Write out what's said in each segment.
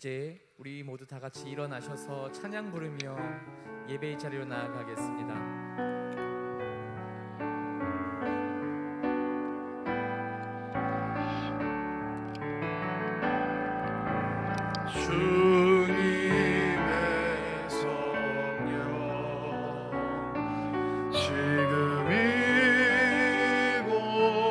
이제 우리 모두 다 같이 일어나셔서 찬양 부르며 예배의 자리로 나아가겠습니다. 주님의 성령 지금 이곳에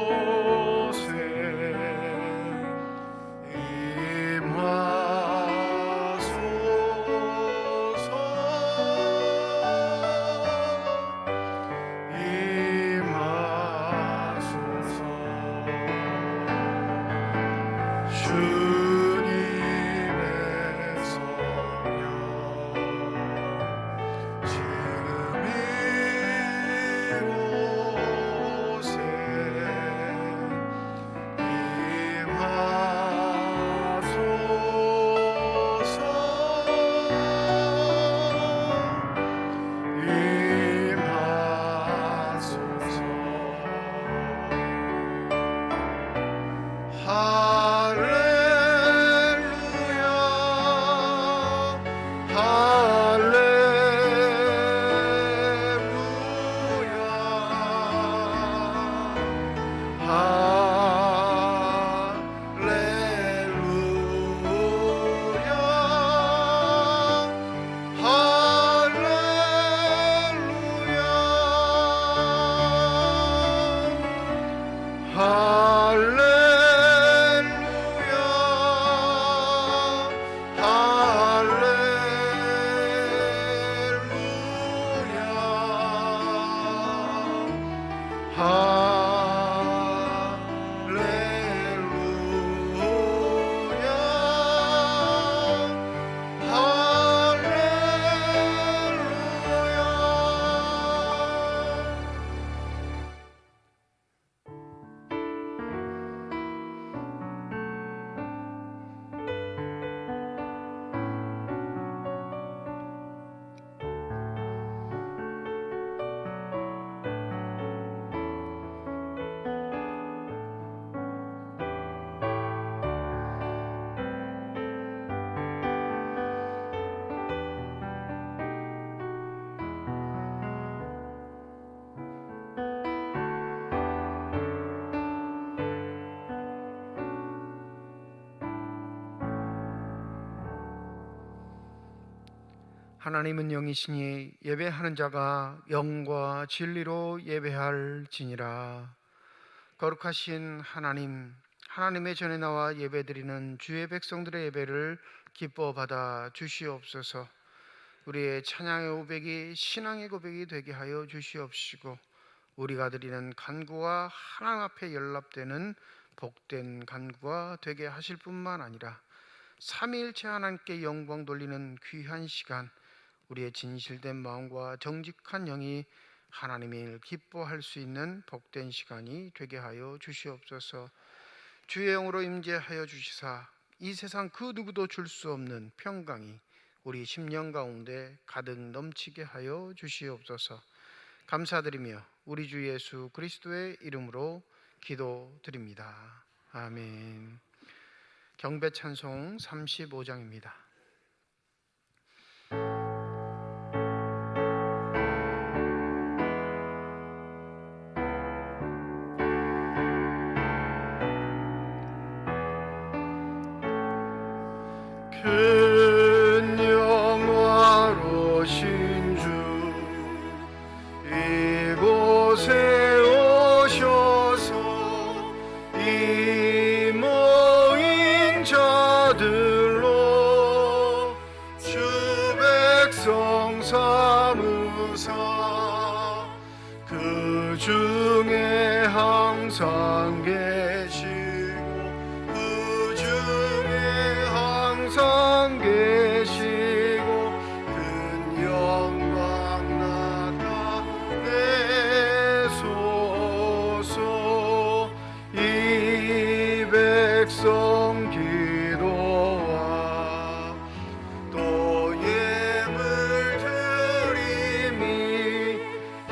하나님은 영이시니 예배하는 자가 영과 진리로 예배할지니라. 거룩하신 하나님, 하나님의 전에 나와 예배드리는 주의 백성들의 예배를 기뻐 받아 주시옵소서. 우리의 찬양의 고백이 신앙의 고백이 되게 하여 주시옵시고, 우리가 드리는 간구와 하나님 앞에 연락되는 복된 간구가 되게 하실 뿐만 아니라 삼위일체 하나님께 영광 돌리는 귀한 시간, 우리의 진실된 마음과 정직한 영이 하나님을 기뻐할 수 있는 복된 시간이 되게 하여 주시옵소서. 주의 영으로 임재하여 주시사 이 세상 그 누구도 줄 수 없는 평강이 우리 심령 가운데 가득 넘치게 하여 주시옵소서. 감사드리며 우리 주 예수 그리스도의 이름으로 기도드립니다. 아멘. 경배 찬송 35장입니다. 큰 영화로신 주 이곳에 오셔서 이 모인 자들로 주 백성 삼으사 그 중에 항상 계시고 그 중에 항상 계시고 큰 영광 나타내소서. 이 백성 기도와 또 예물 드림이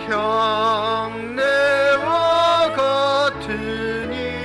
향내와 같으니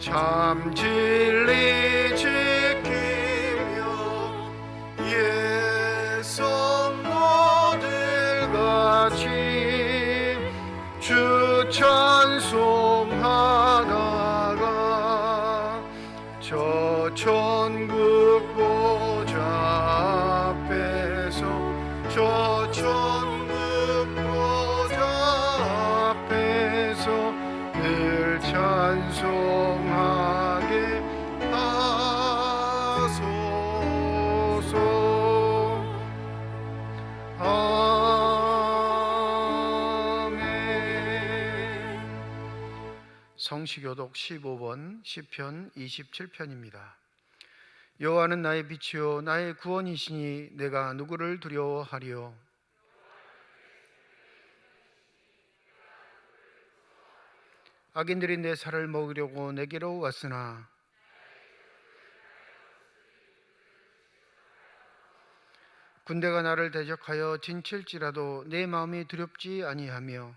참 진리 지키며 예성모들 같이 주 찬송하다가 저 천국 보좌 앞에서 저 천국 보좌 앞에서 늘 찬송하게 하소서. 아멘. 성시교독 15번 시편 27편입니다. 여호와는 나의 빛이요 나의 구원이시니 내가 누구를 두려워하리요. 악인들이 내 살을 먹으려고 내게로 왔으나 군대가 나를 대적하여 진칠지라도 내 마음이 두렵지 아니하며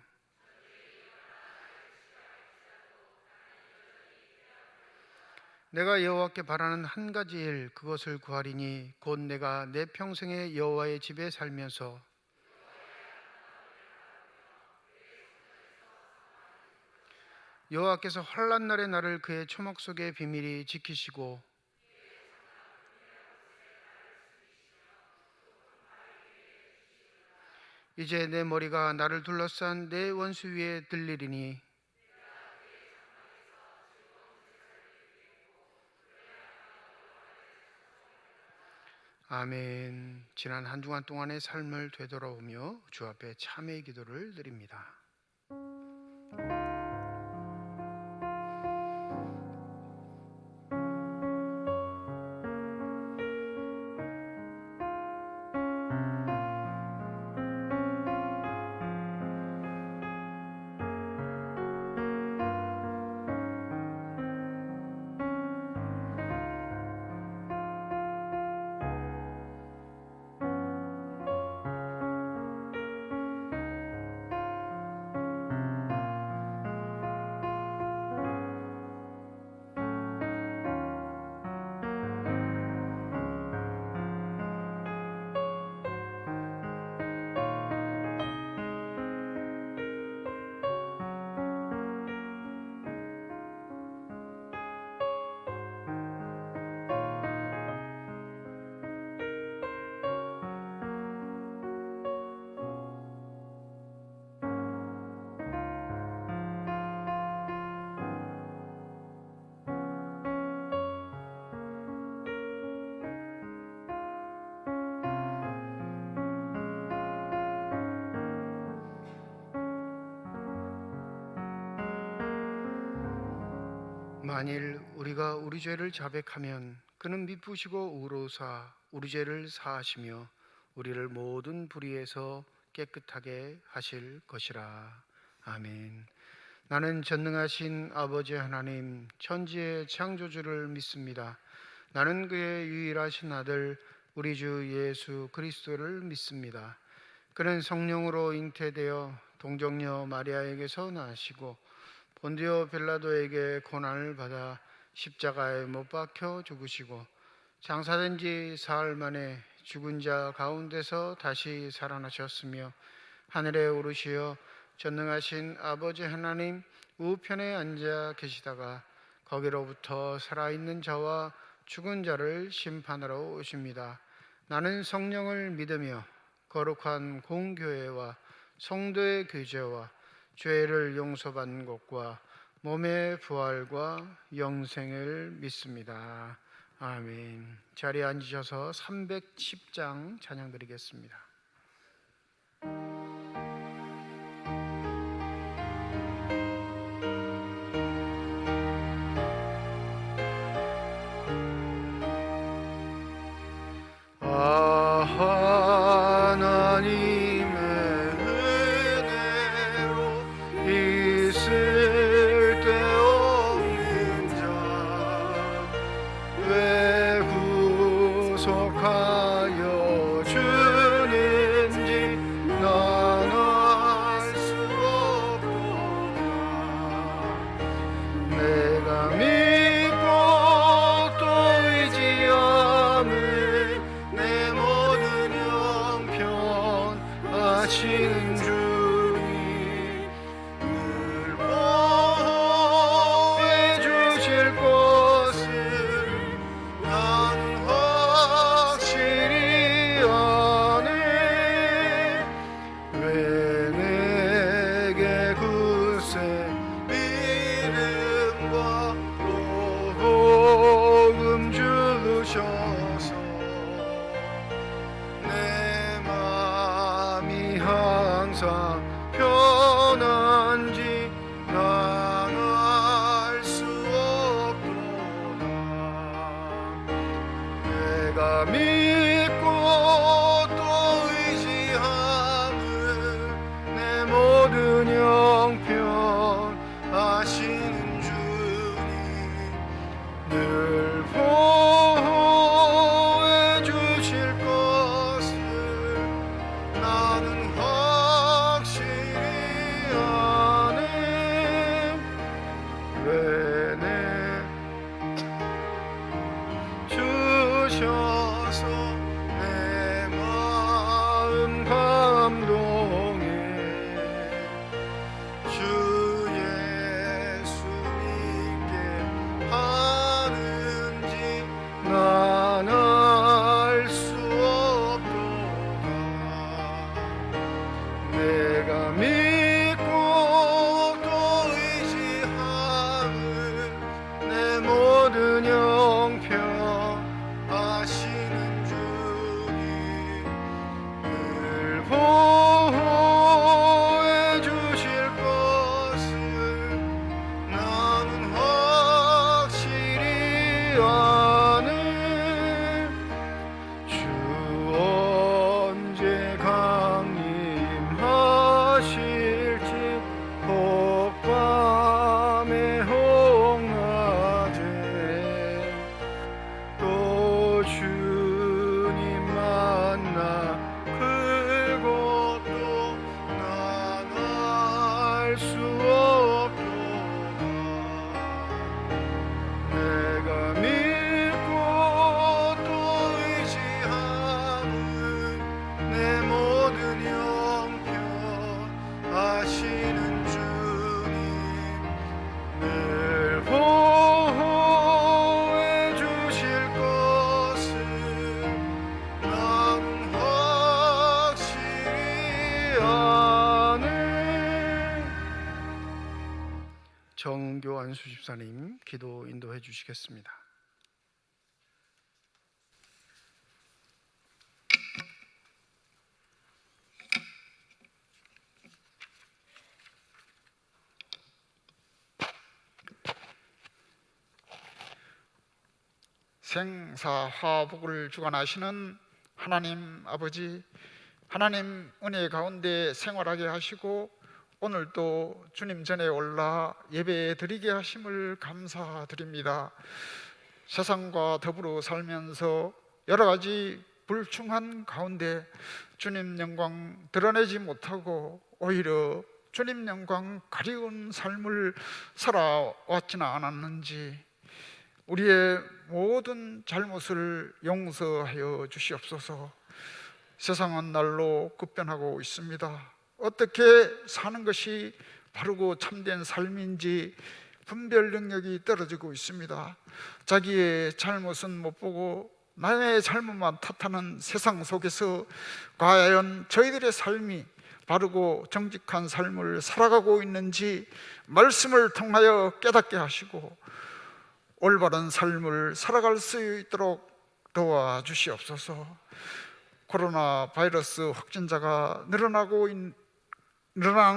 내가 여호와께 바라는 한 가지 일 그것을 구하리니 곧 내가 내 평생에 여호와의 집에 살면서 여호와께서 환난 날에 나를 그의 초막 속에 비밀히 지키시고 이제 내 머리가 나를 둘러싼 내 원수 위에 들리리니 아멘. 지난 한 주간 동안의 삶을 되돌아오며 주 앞에 참회의 기도를 드립니다. 만일 우리가 우리 죄를 자백하면 그는 미쁘시고 의로우사 우리 죄를 사하시며 우리를 모든 불의에서 깨끗하게 하실 것이라. 아멘. 나는 전능하신 아버지 하나님 천지의 창조주를 믿습니다. 나는 그의 유일하신 아들 우리 주 예수 그리스도를 믿습니다. 그는 성령으로 잉태되어 동정녀 마리아에게서 나시고 본디오 빌라도에게 고난을 받아 십자가에 못 박혀 죽으시고 장사된 지 사흘 만에 죽은 자 가운데서 다시 살아나셨으며 하늘에 오르시어 전능하신 아버지 하나님 우편에 앉아 계시다가 거기로부터 살아있는 자와 죽은 자를 심판하러 오십니다. 나는 성령을 믿으며 거룩한 공교회와 성도의 교제와 죄를 용서받는 것과 몸의 부활과 영생을 믿습니다. 아멘. 자리에 앉으셔서 310장 찬양 드리겠습니다. 하나님의 은혜로 있을 데 없는 자 왜 구속하여 주는지 난 알 수 없도다. 내가 내가 믿고 또 의지함은 내 모든 형편 아시는 주님 늘 보호해 주실 것을 나는 확실히 아네. 왜 내 주셔서 내 마음 감동해 주 예수 믿게 하는지 난 알 수 없도다. 내가 믿고 또 의지함은 내 모든 형편 아시는 주님 늘 보호해 주실 것을 나는 확실히 아네. 주 언제 강림하실지 혹밤에 홍낮에 또 주님 만나 그것도 난 알 수 없도다. 내가 믿고 또 의지함은 내 모든 형편 아시는 주님 늘 보호해 주실 것을 나는 확실히 아네. 정교안 수집사님 기도 인도해 주시겠습니다. 생사화복을 주관하시는 하나님 아버지, 하나님 은혜 가운데 생활하게 하시고 오늘도 주님 전에 올라 예배 드리게 하심을 감사드립니다. 세상과 더불어 살면서 여러 가지 불충한 가운데 주님 영광 드러내지 못하고 오히려 주님 영광 가리운 삶을 살아왔지는 않았는지 우리의 모든 잘못을 용서하여 주시옵소서. 세상은 날로 급변하고 있습니다. 어떻게 사는 것이 바르고 참된 삶인지 분별 능력이 떨어지고 있습니다. 자기의 잘못은 못 보고 남의 잘못만 탓하는 세상 속에서 과연 저희들의 삶이 바르고 정직한 삶을 살아가고 있는지 말씀을 통하여 깨닫게 하시고 올바른 삶을 살아갈 수 있도록 도와주시옵소서. 코로나 바이러스 확진자가 늘어나는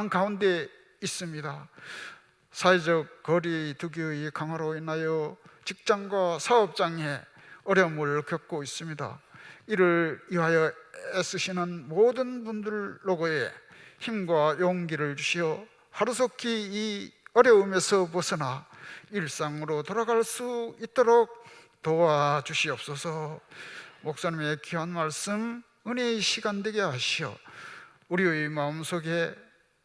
가운데 있습니다. 사회적 거리 두기의 강화로 인하여 직장과 사업장에 어려움을 겪고 있습니다. 이를 위하여 애쓰시는 모든 분들로고에 힘과 용기를 주시어 하루속히 이 어려움에서 벗어나 일상으로 돌아갈 수 있도록 도와주시옵소서. 목사님의 귀한 말씀 은혜의 시간 되게 하시어 우리의 마음속에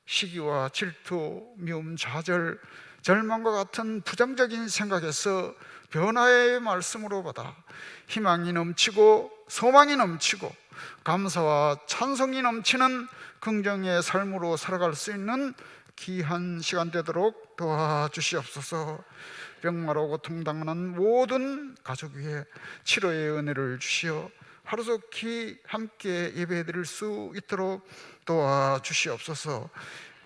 시기와 질투, 미움, 좌절, 절망과 같은 부정적인 생각에서 변화의 말씀으로 받아 희망이 넘치고 소망이 넘치고 감사와 찬송이 넘치는 긍정의 삶으로 살아갈 수 있는 귀한 시간 되도록 도와주시옵소서. 병마로 고통당하는 모든 가족 위에 치료의 은혜를 주시어 하루속히 함께 예배드릴 수 있도록 도와주시옵소서.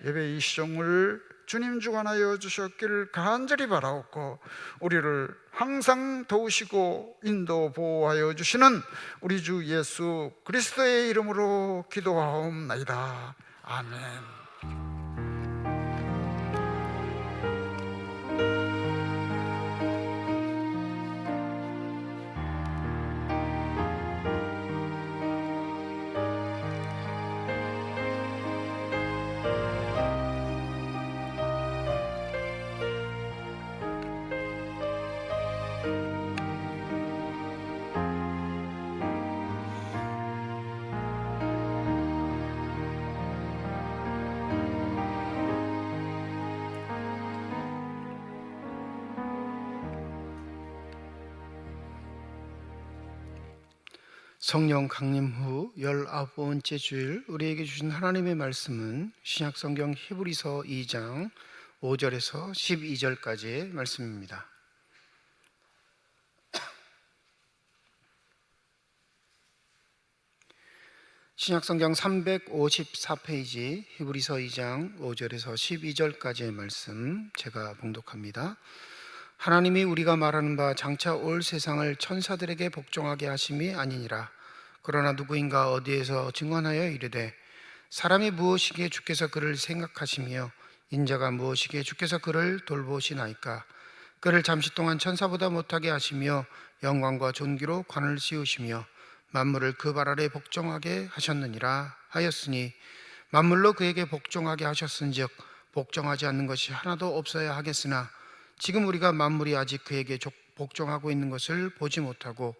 예배 이 시종을 주님 주관하여 주셨기를 간절히 바라옵고 우리를 항상 도우시고 인도 보호하여 주시는 우리 주 예수 그리스도의 이름으로 기도하옵나이다. 아멘. 성령 강림 후 19번째 주일 우리에게 주신 하나님의 말씀은 신약성경 히브리서 2장 5절에서 12절까지의 말씀입니다. 신약성경 354페이지 히브리서 2장 5절에서 12절까지의 말씀 제가 봉독합니다. 하나님이 우리가 말하는 바 장차 올 세상을 천사들에게 복종하게 하심이 아니니라. 그러나 누구인가 어디에서 증언하여 이르되 사람이 무엇이기에 주께서 그를 생각하시며 인자가 무엇이기에 주께서 그를 돌보시나이까. 그를 잠시 동안 천사보다 못하게 하시며 영광과 존귀로 관을 씌우시며 만물을 그 발 아래 복종하게 하셨느니라 하였으니 만물로 그에게 복종하게 하셨은즉 복종하지 않는 것이 하나도 없어야 하겠으나 지금 우리가 만물이 아직 그에게 복종하고 있는 것을 보지 못하고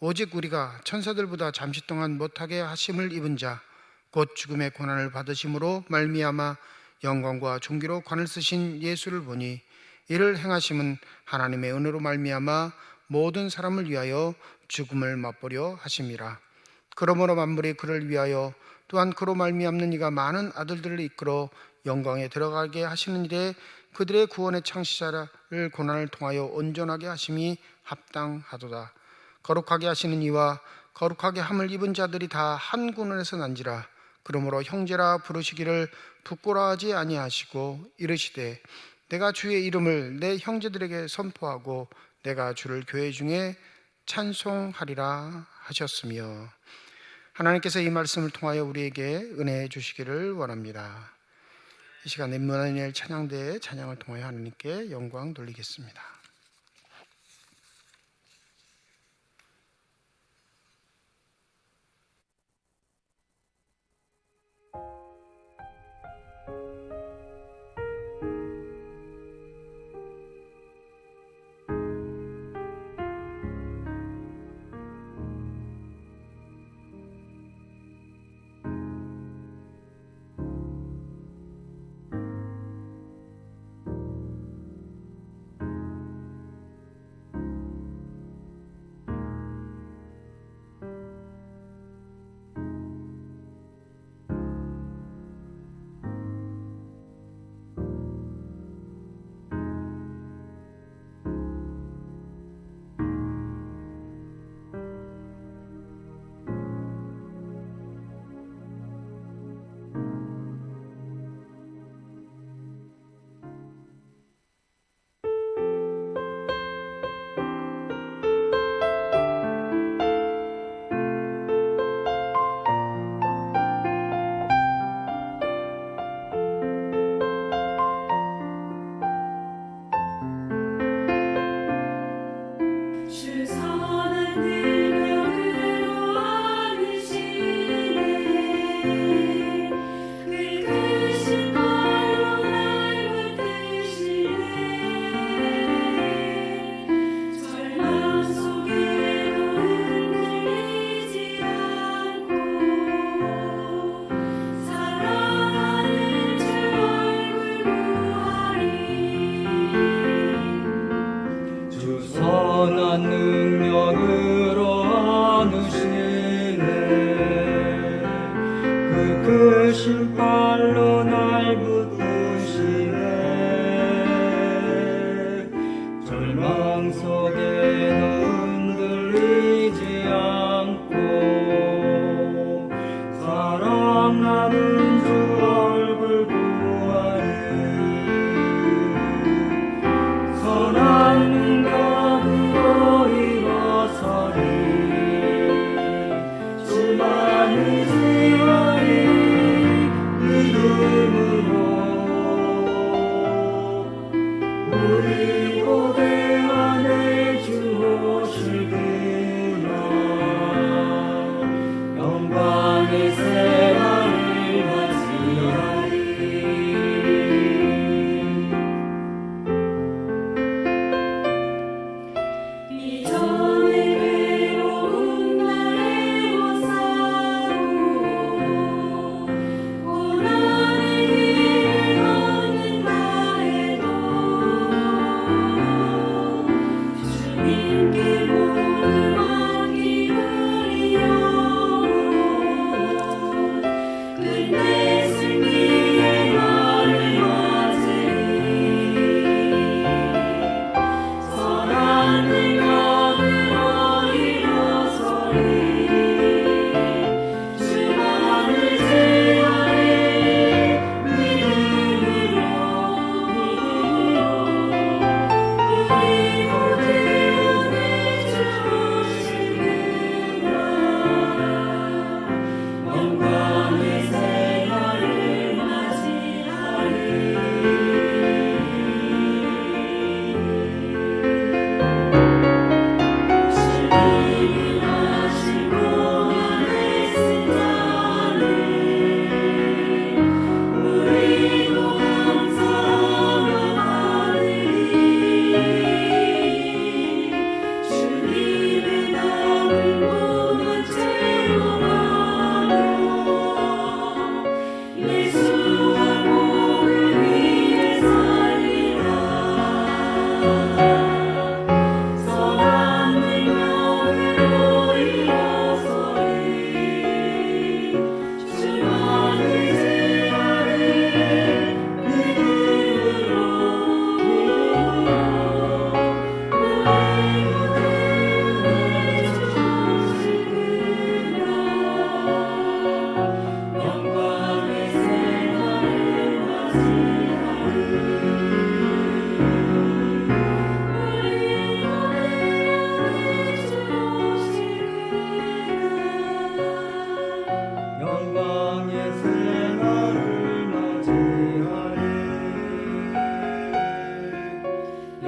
오직 우리가 천사들보다 잠시 동안 못하게 하심을 입은 자 곧 죽음의 고난을 받으심으로 말미암아 영광과 존귀로 관을 쓰신 예수를 보니 이를 행하심은 하나님의 은혜로 말미암아 모든 사람을 위하여 죽음을 맛보려 하심이라. 그러므로 만물이 그를 위하여 또한 그로 말미암는 이가 많은 아들들을 이끌어 영광에 들어가게 하시는 일에 그들의 구원의 창시자를 고난을 통하여 온전하게 하심이 합당하도다. 거룩하게 하시는 이와 거룩하게 함을 입은 자들이 다 한 군원에서 난지라. 그러므로 형제라 부르시기를 부끄러워하지 아니하시고 이르시되 내가 주의 이름을 내 형제들에게 선포하고 내가 주를 교회 중에 찬송하리라 하셨으며, 하나님께서 이 말씀을 통하여 우리에게 은혜 주시기를 원합니다. 이 시간 임마누엘 찬양대의 찬양을 통하여 하나님께 영광 돌리겠습니다.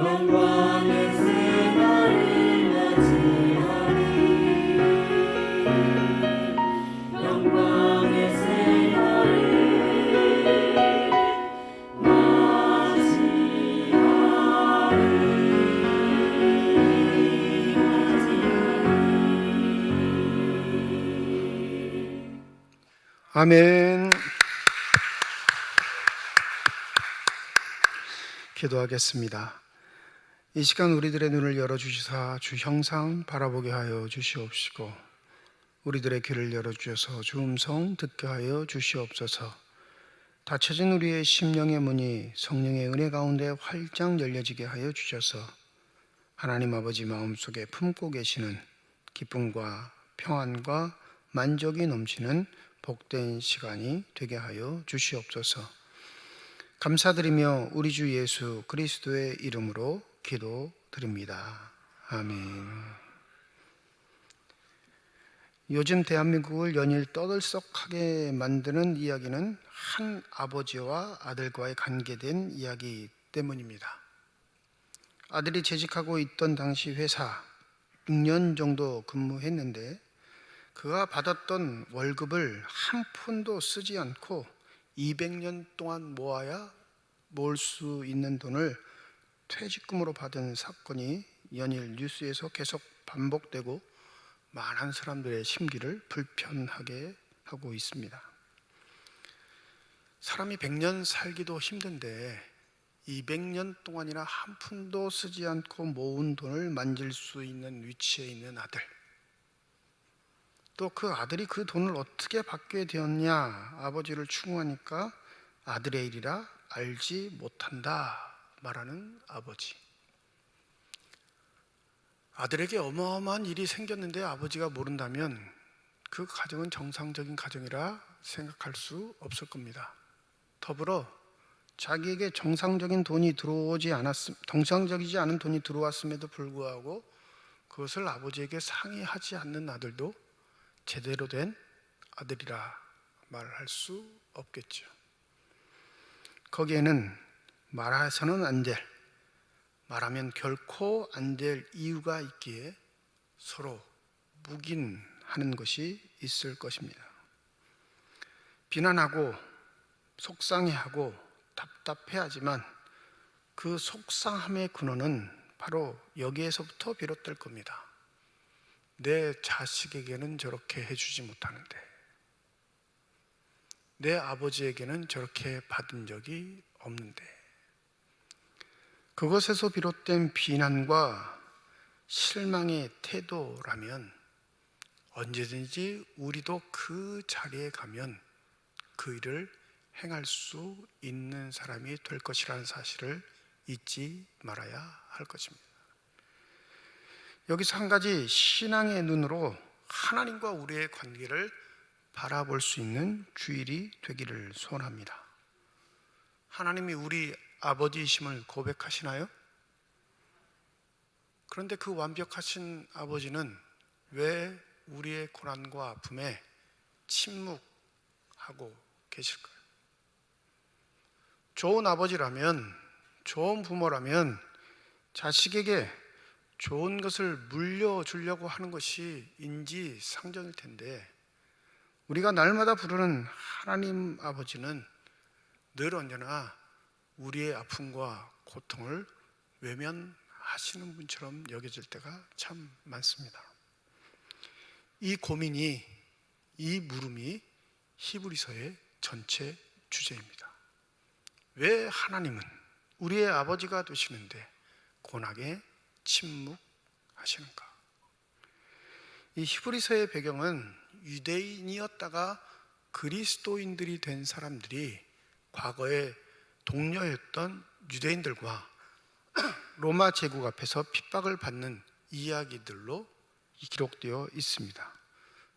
영광의 새날을 맞이하리 영광의 새날을 아멘. 기도하겠습니다. 이 시간 우리들의 눈을 열어주시사 주 형상 바라보게 하여 주시옵시고 우리들의 귀를 열어주셔서 주 음성 듣게 하여 주시옵소서. 닫혀진 우리의 심령의 문이 성령의 은혜 가운데 활짝 열려지게 하여 주셔서 하나님 아버지 마음속에 품고 계시는 기쁨과 평안과 만족이 넘치는 복된 시간이 되게 하여 주시옵소서. 감사드리며 우리 주 예수 그리스도의 이름으로 기도드립니다. 아멘. 요즘 대한민국을 연일 떠들썩하게 만드는 이야기는 한 아버지와 아들과의 관계된 이야기 때문입니다. 아들이 재직하고 있던 당시 회사 6년 정도 근무했는데 그가 받았던 월급을 한 푼도 쓰지 않고 200년 동안 모아야 모을 수 있는 돈을 퇴직금으로 받은 사건이 연일 뉴스에서 계속 반복되고 많은 사람들의 심기를 불편하게 하고 있습니다. 사람이 100년 살기도 힘든데 200년 동안이나 한 푼도 쓰지 않고 모은 돈을 만질 수 있는 위치에 있는 아들, 또 그 아들이 그 돈을 어떻게 받게 되었냐 아버지를 추궁하니까 아들의 일이라 알지 못한다 말하는 아버지. 아들에게 어마어마한 일이 생겼는데 아버지가 모른다면 그 가정은 정상적인 가정이라 생각할 수 없을 겁니다. 더불어 자기에게 정상적이지 않은 돈이 들어왔음에도 불구하고 그것을 아버지에게 상의하지 않는 아들도 제대로 된 아들이라 말할 수 없겠죠. 거기에는 말해서는 안 될, 말하면 결코 안 될 이유가 있기에 서로 묵인하는 것이 있을 것입니다. 비난하고 속상해하고 답답해하지만 그 속상함의 근원은 바로 여기에서부터 비롯될 겁니다. 내 자식에게는 저렇게 해주지 못하는데, 내 아버지에게는 저렇게 받은 적이 없는데, 그것에서 비롯된 비난과 실망의 태도라면 언제든지 우리도 그 자리에 가면 그 일을 행할 수 있는 사람이 될 것이라는 사실을 잊지 말아야 할 것입니다. 여기서 한 가지 신앙의 눈으로 하나님과 우리의 관계를 바라볼 수 있는 주일이 되기를 소원합니다. 하나님이 우리 아버지이심을 고백하시나요? 그런데 그 완벽하신 아버지는 왜 우리의 고난과 아픔에 침묵하고 계실까요? 좋은 아버지라면, 좋은 부모라면 자식에게 좋은 것을 물려주려고 하는 것이 인지상정일 텐데 우리가 날마다 부르는 하나님 아버지는 늘 언제나 우리의 아픔과 고통을 외면하시는 분처럼 여겨질 때가 참 많습니다. 이 고민이, 이 물음이 히브리서의 전체 주제입니다. 왜 하나님은 우리의 아버지가 되시는데 고난에 침묵하시는가? 이 히브리서의 배경은 유대인이었다가 그리스도인들이 된 사람들이 과거에 동료였던 유대인들과 로마 제국 앞에서 핍박을 받는 이야기들로 기록되어 있습니다.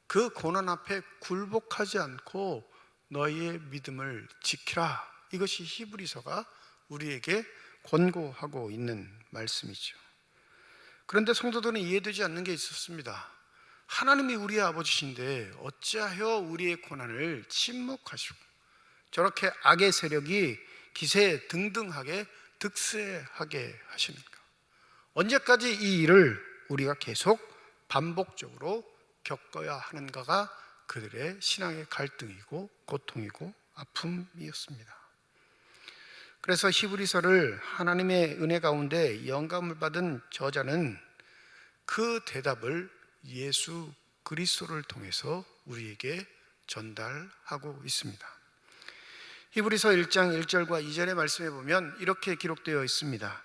그 고난 앞에 굴복하지 않고 너희의 믿음을 지키라, 이것이 히브리서가 우리에게 권고하고 있는 말씀이죠. 그런데 성도들은 이해되지 않는 게 있었습니다. 하나님이 우리의 아버지신데 어찌하여 우리의 고난을 침묵하시고 저렇게 악의 세력이 기세등등하게 득세하게 하시는가? 언제까지 이 일을 우리가 계속 반복적으로 겪어야 하는가가 그들의 신앙의 갈등이고 고통이고 아픔이었습니다. 그래서 히브리서를 하나님의 은혜 가운데 영감을 받은 저자는 그 대답을 예수 그리스도를 통해서 우리에게 전달하고 있습니다. 히브리서 1장 1절과 2절의 말씀에 보면 이렇게 기록되어 있습니다.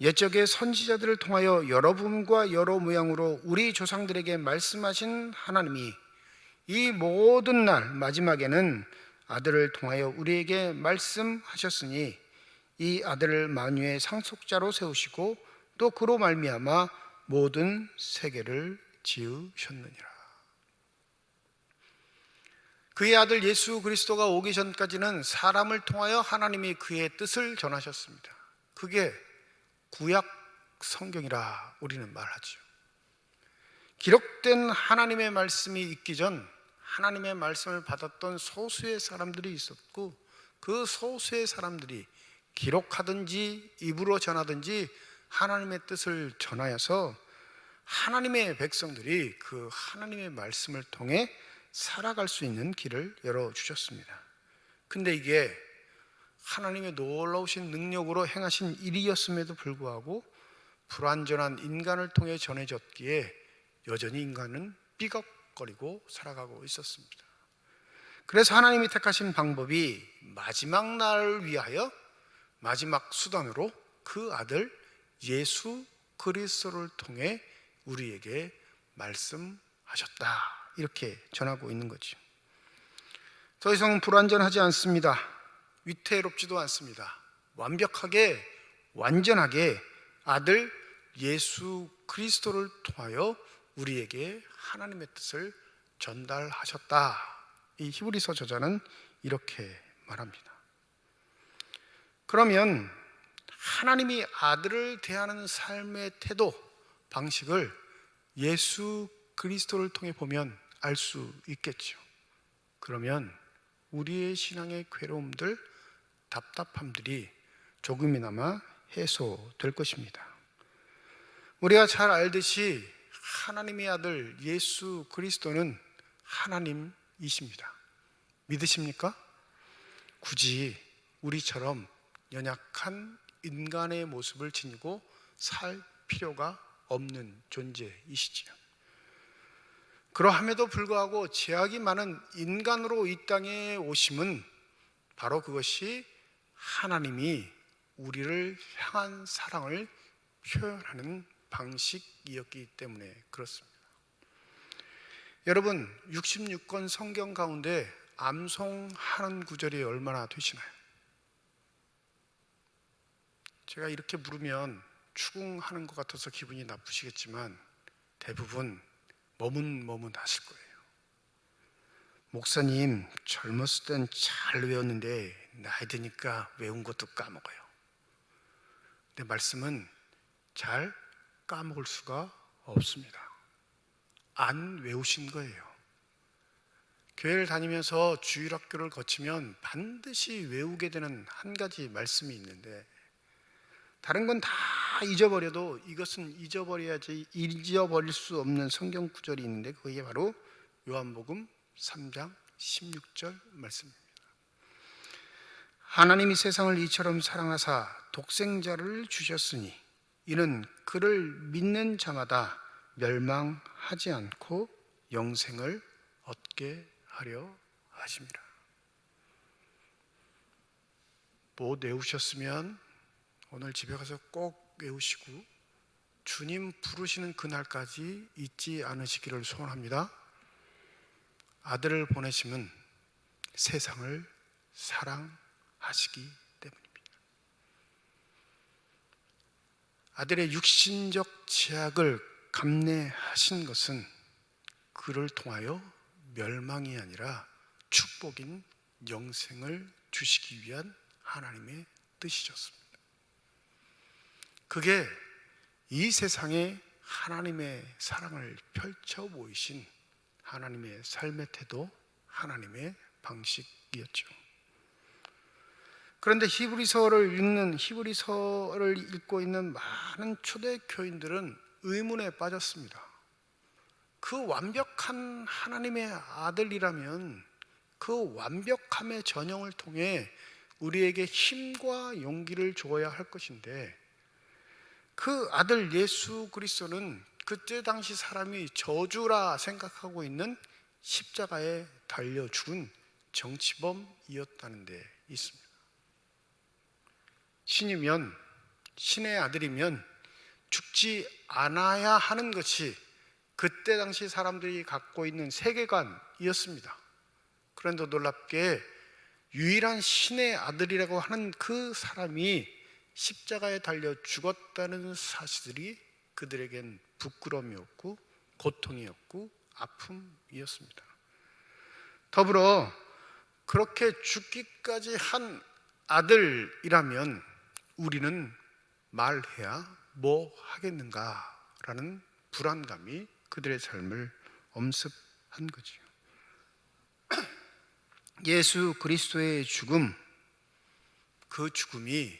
옛적의 선지자들을 통하여 여러 부분과 여러 모양으로 우리 조상들에게 말씀하신 하나님이 이 모든 날 마지막에는 아들을 통하여 우리에게 말씀하셨으니 이 아들을 만유의 상속자로 세우시고 또 그로 말미암아 모든 세계를 지으셨느니라. 그의 아들 예수 그리스도가 오기 전까지는 사람을 통하여 하나님이 그의 뜻을 전하셨습니다. 그게 구약 성경이라 우리는 말하죠. 기록된 하나님의 말씀이 있기 전 하나님의 말씀을 받았던 소수의 사람들이 있었고 그 소수의 사람들이 기록하든지 입으로 전하든지 하나님의 뜻을 전하여서 하나님의 백성들이 그 하나님의 말씀을 통해 살아갈 수 있는 길을 열어주셨습니다. 근데 이게 하나님의 놀라우신 능력으로 행하신 일이었음에도 불구하고 불완전한 인간을 통해 전해졌기에 여전히 인간은 삐걱거리고 살아가고 있었습니다. 그래서 하나님이 택하신 방법이 마지막 날을 위하여 마지막 수단으로 그 아들 예수 그리스도를 통해 우리에게 말씀하셨다, 이렇게 전하고 있는 거죠. 더 이상 불완전하지 않습니다. 위태롭지도 않습니다. 완벽하게 완전하게 아들 예수 그리스도를 통하여 우리에게 하나님의 뜻을 전달하셨다. 이 히브리서 저자는 이렇게 말합니다. 그러면 하나님이 아들을 대하는 삶의 태도, 방식을 예수 그리스도를 통해 보면 알 수 있겠죠. 그러면 우리의 신앙의 괴로움들, 답답함들이 조금이나마 해소될 것입니다. 우리가 잘 알듯이 하나님의 아들 예수 그리스도는 하나님이십니다. 믿으십니까? 굳이 우리처럼 연약한 인간의 모습을 지니고 살 필요가 없는 존재이시지요. 그러함에도 불구하고 죄악이 많은 인간으로 이 땅에 오심은 바로 그것이 하나님이 우리를 향한 사랑을 표현하는 방식이었기 때문에 그렇습니다. 여러분, 66권 성경 가운데 암송하는 구절이 얼마나 되시나요? 제가 이렇게 물으면 추궁하는 것 같아서 기분이 나쁘시겠지만 대부분 머문하실 거예요. 목사님, 젊었을 땐 잘 외웠는데 나이 드니까 외운 것도 까먹어요. 근데 말씀은 잘 까먹을 수가 없습니다. 안 외우신 거예요. 교회를 다니면서 주일학교를 거치면 반드시 외우게 되는 한 가지 말씀이 있는데 다른 건 다 잊어버려도 이것은 잊어버릴 수 없는 성경 구절이 있는데 그게 바로 요한복음 3장 16절 말씀입니다. 하나님이 세상을 이처럼 사랑하사 독생자를 주셨으니 이는 그를 믿는 자마다 멸망하지 않고 영생을 얻게 하려 하심이라. 뭐 외우셨으면 오늘 집에 가서 꼭 외우시고 주님 부르시는 그날까지 잊지 않으시기를 소원합니다. 아들을 보내심은 세상을 사랑하시기 때문입니다. 아들의 육신적 죄악을 감내하신 것은 그를 통하여 멸망이 아니라 축복인 영생을 주시기 위한 하나님의 뜻이셨습니다. 그게 이 세상에 하나님의 사랑을 펼쳐 보이신 하나님의 삶의 태도, 하나님의 방식이었죠. 그런데 히브리서를 읽고 있는 많은 초대교인들은 의문에 빠졌습니다. 그 완벽한 하나님의 아들이라면 그 완벽함의 전형을 통해 우리에게 힘과 용기를 주어야 할 것인데, 그 아들 예수 그리스도는 그때 당시 사람이 저주라 생각하고 있는 십자가에 달려 죽은 정치범이었다는 데 있습니다. 신이면, 신의 아들이면 죽지 않아야 하는 것이 그때 당시 사람들이 갖고 있는 세계관이었습니다. 그런데 놀랍게 유일한 신의 아들이라고 하는 그 사람이 십자가에 달려 죽었다는 사실이 그들에겐 부끄러움이었고 고통이었고 아픔이었습니다. 더불어 그렇게 죽기까지 한 아들이라면 우리는 말해야 뭐 하겠는가라는 불안감이 그들의 삶을 엄습한 거지요. 예수 그리스도의 죽음, 그 죽음이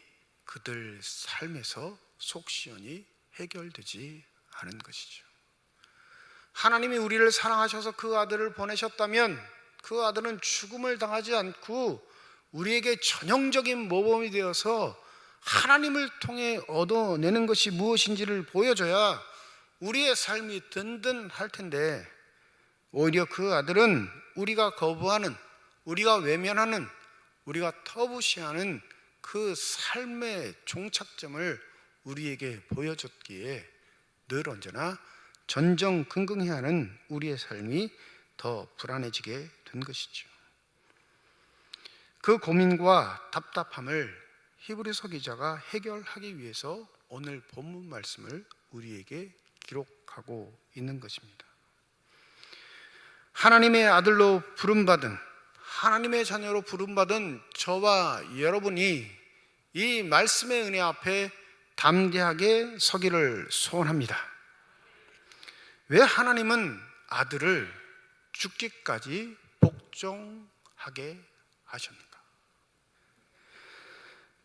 그들 삶에서 속 시원히 해결되지 않은 것이죠. 하나님이 우리를 사랑하셔서 그 아들을 보내셨다면 그 아들은 죽음을 당하지 않고 우리에게 전형적인 모범이 되어서 하나님을 통해 얻어내는 것이 무엇인지를 보여줘야 우리의 삶이 든든할 텐데, 오히려 그 아들은 우리가 거부하는, 우리가 외면하는, 우리가 터부시하는 그 삶의 종착점을 우리에게 보여줬기에 늘 언제나 전전긍긍해야 하는 우리의 삶이 더 불안해지게 된 것이죠. 그 고민과 답답함을 히브리서 기자가 해결하기 위해서 오늘 본문 말씀을 우리에게 기록하고 있는 것입니다. 하나님의 아들로 부름받은, 하나님의 자녀로 부름받은 저와 여러분이 이 말씀의 은혜 앞에 담대하게 서기를 소원합니다. 왜 하나님은 아들을 죽기까지 복종하게 하셨는가?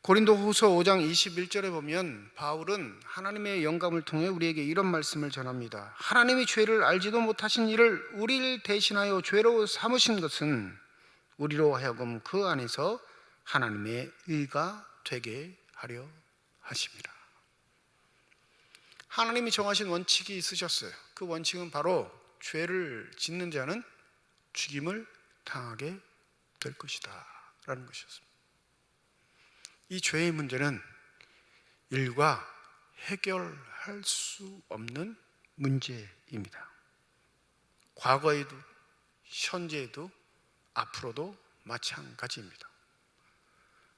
고린도후서 5장 21절에 보면 바울은 하나님의 영감을 통해 우리에게 이런 말씀을 전합니다. 하나님이 죄를 알지도 못하신 이를 우리를 대신하여 죄로 삼으신 것은 우리로 하여금 그 안에서 하나님의 의가 되게 하려 하심이라. 하나님이 정하신 원칙이 있으셨어요. 그 원칙은 바로 죄를 짓는 자는 죽임을 당하게 될 것이다 라는 것이었습니다. 이 죄의 문제는 일과 해결할 수 없는 문제입니다. 과거에도 현재에도 앞으로도 마찬가지입니다.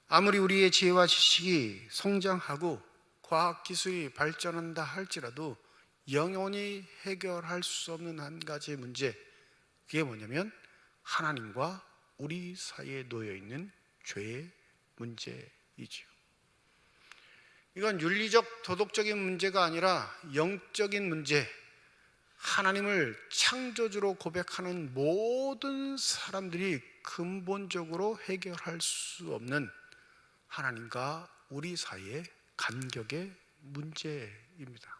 아무리 우리의 지혜와 지식이 성장하고 과학기술이 발전한다 할지라도 영원히 해결할 수 없는 한 가지 문제, 그게 뭐냐면 하나님과 우리 사이에 놓여있는 죄의 문제이지요. 이건 윤리적 도덕적인 문제가 아니라 영적인 문제, 하나님을 창조주로 고백하는 모든 사람들이 근본적으로 해결할 수 없는 하나님과 우리 사이의 간격의 문제입니다.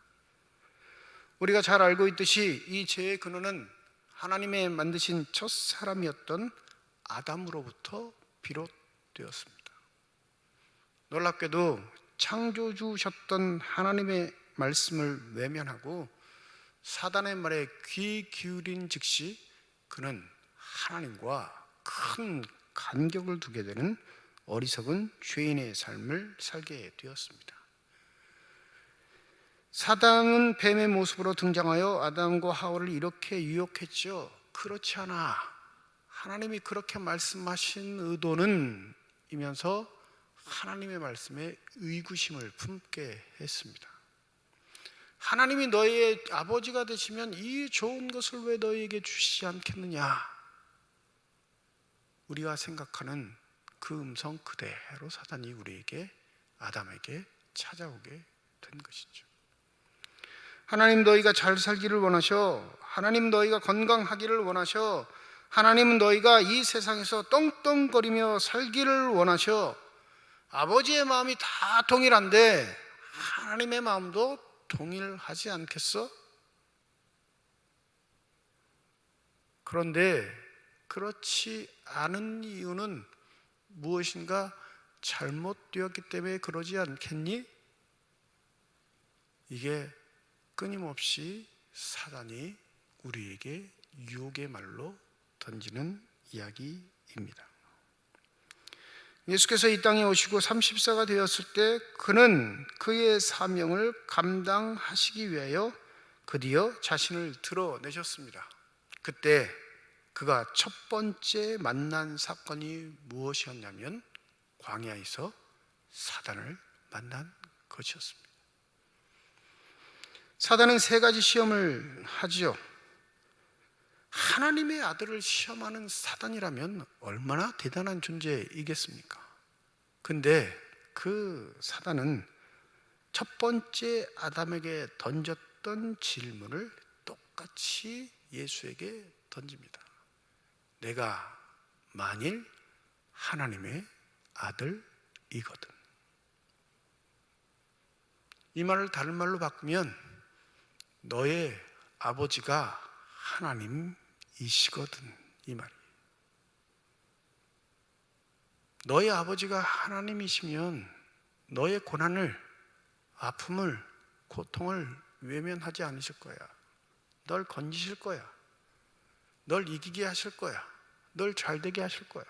우리가 잘 알고 있듯이 이 죄의 근원은 하나님의 만드신 첫 사람이었던 아담으로부터 비롯되었습니다. 놀랍게도 창조주셨던 하나님의 말씀을 외면하고 사단의 말에 귀 기울인 즉시 그는 하나님과 큰 간격을 두게 되는 어리석은 죄인의 삶을 살게 되었습니다. 사단은 뱀의 모습으로 등장하여 아담과 하와를 이렇게 유혹했죠. 그렇지 않아, 하나님이 그렇게 말씀하신 의도는 이면서 하나님의 말씀에 의구심을 품게 했습니다. 하나님이 너희의 아버지가 되시면 이 좋은 것을 왜 너희에게 주시지 않겠느냐? 우리가 생각하는 그 음성 그대로 사단이 우리에게, 아담에게 찾아오게 된 것이죠. 하나님 너희가 잘 살기를 원하셔, 하나님 너희가 건강하기를 원하셔, 하나님은 너희가 이 세상에서 떵떵거리며 살기를 원하셔, 아버지의 마음이 다 동일한데 하나님의 마음도 동일하지 않겠어? 그런데 그렇지 않은 이유는 무엇인가 잘못되었기 때문에 그러지 않겠니? 이게 끊임없이 사단이 우리에게 유혹의 말로 던지는 이야기입니다. 예수께서 이 땅에 오시고 30세가 되었을 때 그는 그의 사명을 감당하시기 위하여 드디어 자신을 드러내셨습니다. 그때 그가 첫 번째 만난 사건이 무엇이었냐면 광야에서 사단을 만난 것이었습니다. 사단은 세 가지 시험을 하지요. 하나님의 아들을 시험하는 사단이라면 얼마나 대단한 존재이겠습니까? 근데 그 사단은 첫 번째 아담에게 던졌던 질문을 똑같이 예수에게 던집니다. 내가 만일 하나님의 아들이거든. 이 말을 다른 말로 바꾸면 너의 아버지가 하나님이시거든, 이 말이. 너의 아버지가 하나님이시면 너의 고난을, 아픔을, 고통을 외면하지 않으실 거야. 널 건지실 거야. 널 이기게 하실 거야. 널 잘되게 하실 거야.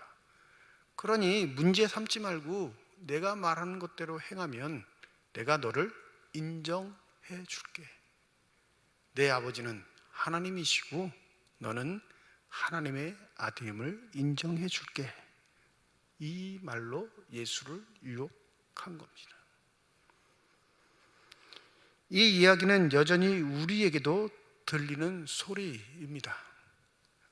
그러니 문제 삼지 말고 내가 말하는 것대로 행하면 내가 너를 인정해 줄게. 내 아버지는 하나님이시고 너는 하나님의 아들임을 인정해 줄게. 이 말로 예수를 유혹한 겁니다. 이 이야기는 여전히 우리에게도 들리는 소리입니다.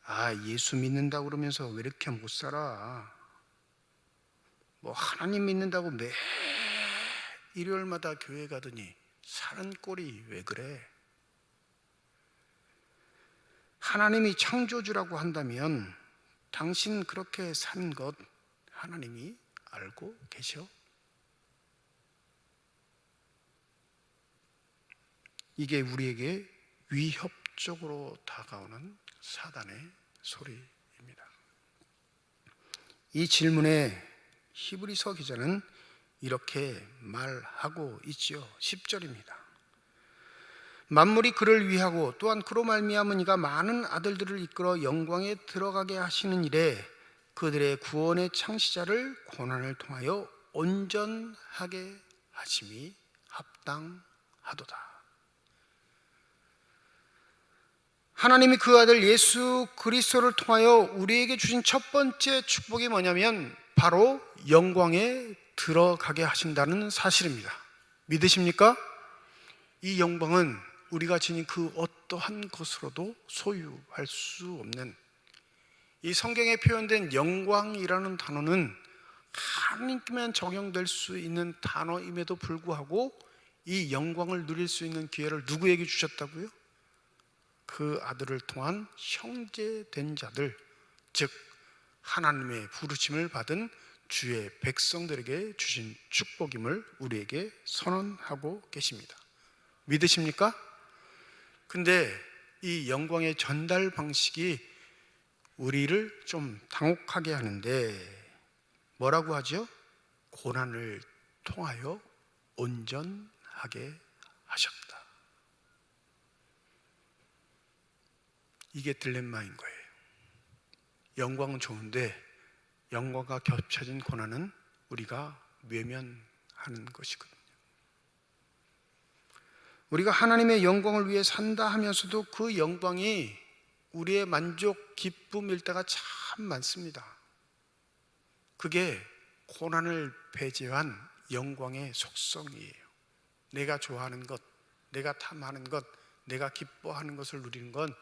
아, 예수 믿는다고 그러면서 왜 이렇게 못 살아? 뭐 하나님 믿는다고 매 일요일마다 교회 가더니 사는 꼴이 왜 그래? 하나님이 창조주라고 한다면 당신 그렇게 사는 것 하나님이 알고 계셔? 이게 우리에게 위협적으로 다가오는 사단의 소리입니다. 이 질문에 히브리서 기자는 이렇게 말하고 있지요. 10절입니다. 만물이 그를 위하고 또한 그로 말미암은 이가 많은 아들들을 이끌어 영광에 들어가게 하시는 일에 그들의 구원의 창시자를 고난을 통하여 온전하게 하심이 합당하도다. 하나님이 그 아들 예수 그리스도를 통하여 우리에게 주신 첫 번째 축복이 뭐냐면 바로 영광에 들어가게 하신다는 사실입니다. 믿으십니까? 이 영광은 우리가 지닌 그 어떠한 것으로도 소유할 수 없는, 이 성경에 표현된 영광이라는 단어는 하나님께만 적용될 수 있는 단어임에도 불구하고 이 영광을 누릴 수 있는 기회를 누구에게 주셨다고요? 그 아들을 통한 형제된 자들, 즉 하나님의 부르심을 받은 주의 백성들에게 주신 축복임을 우리에게 선언하고 계십니다. 믿으십니까? 근데 이 영광의 전달 방식이 우리를 좀 당혹하게 하는데 뭐라고 하죠? 고난을 통하여 온전하게 하셨다. 이게 딜레마인 거예요. 영광은 좋은데 영광과 겹쳐진 고난은 우리가 외면하는 것이거든요. 우리가 하나님의 영광을 위해 산다 하면서도 그 영광이 우리의 만족, 기쁨일 때가 참 많습니다. 그게 고난을 배제한 영광의 속성이에요. 내가 좋아하는 것, 내가 탐하는 것, 내가 기뻐하는 것을 누리는 건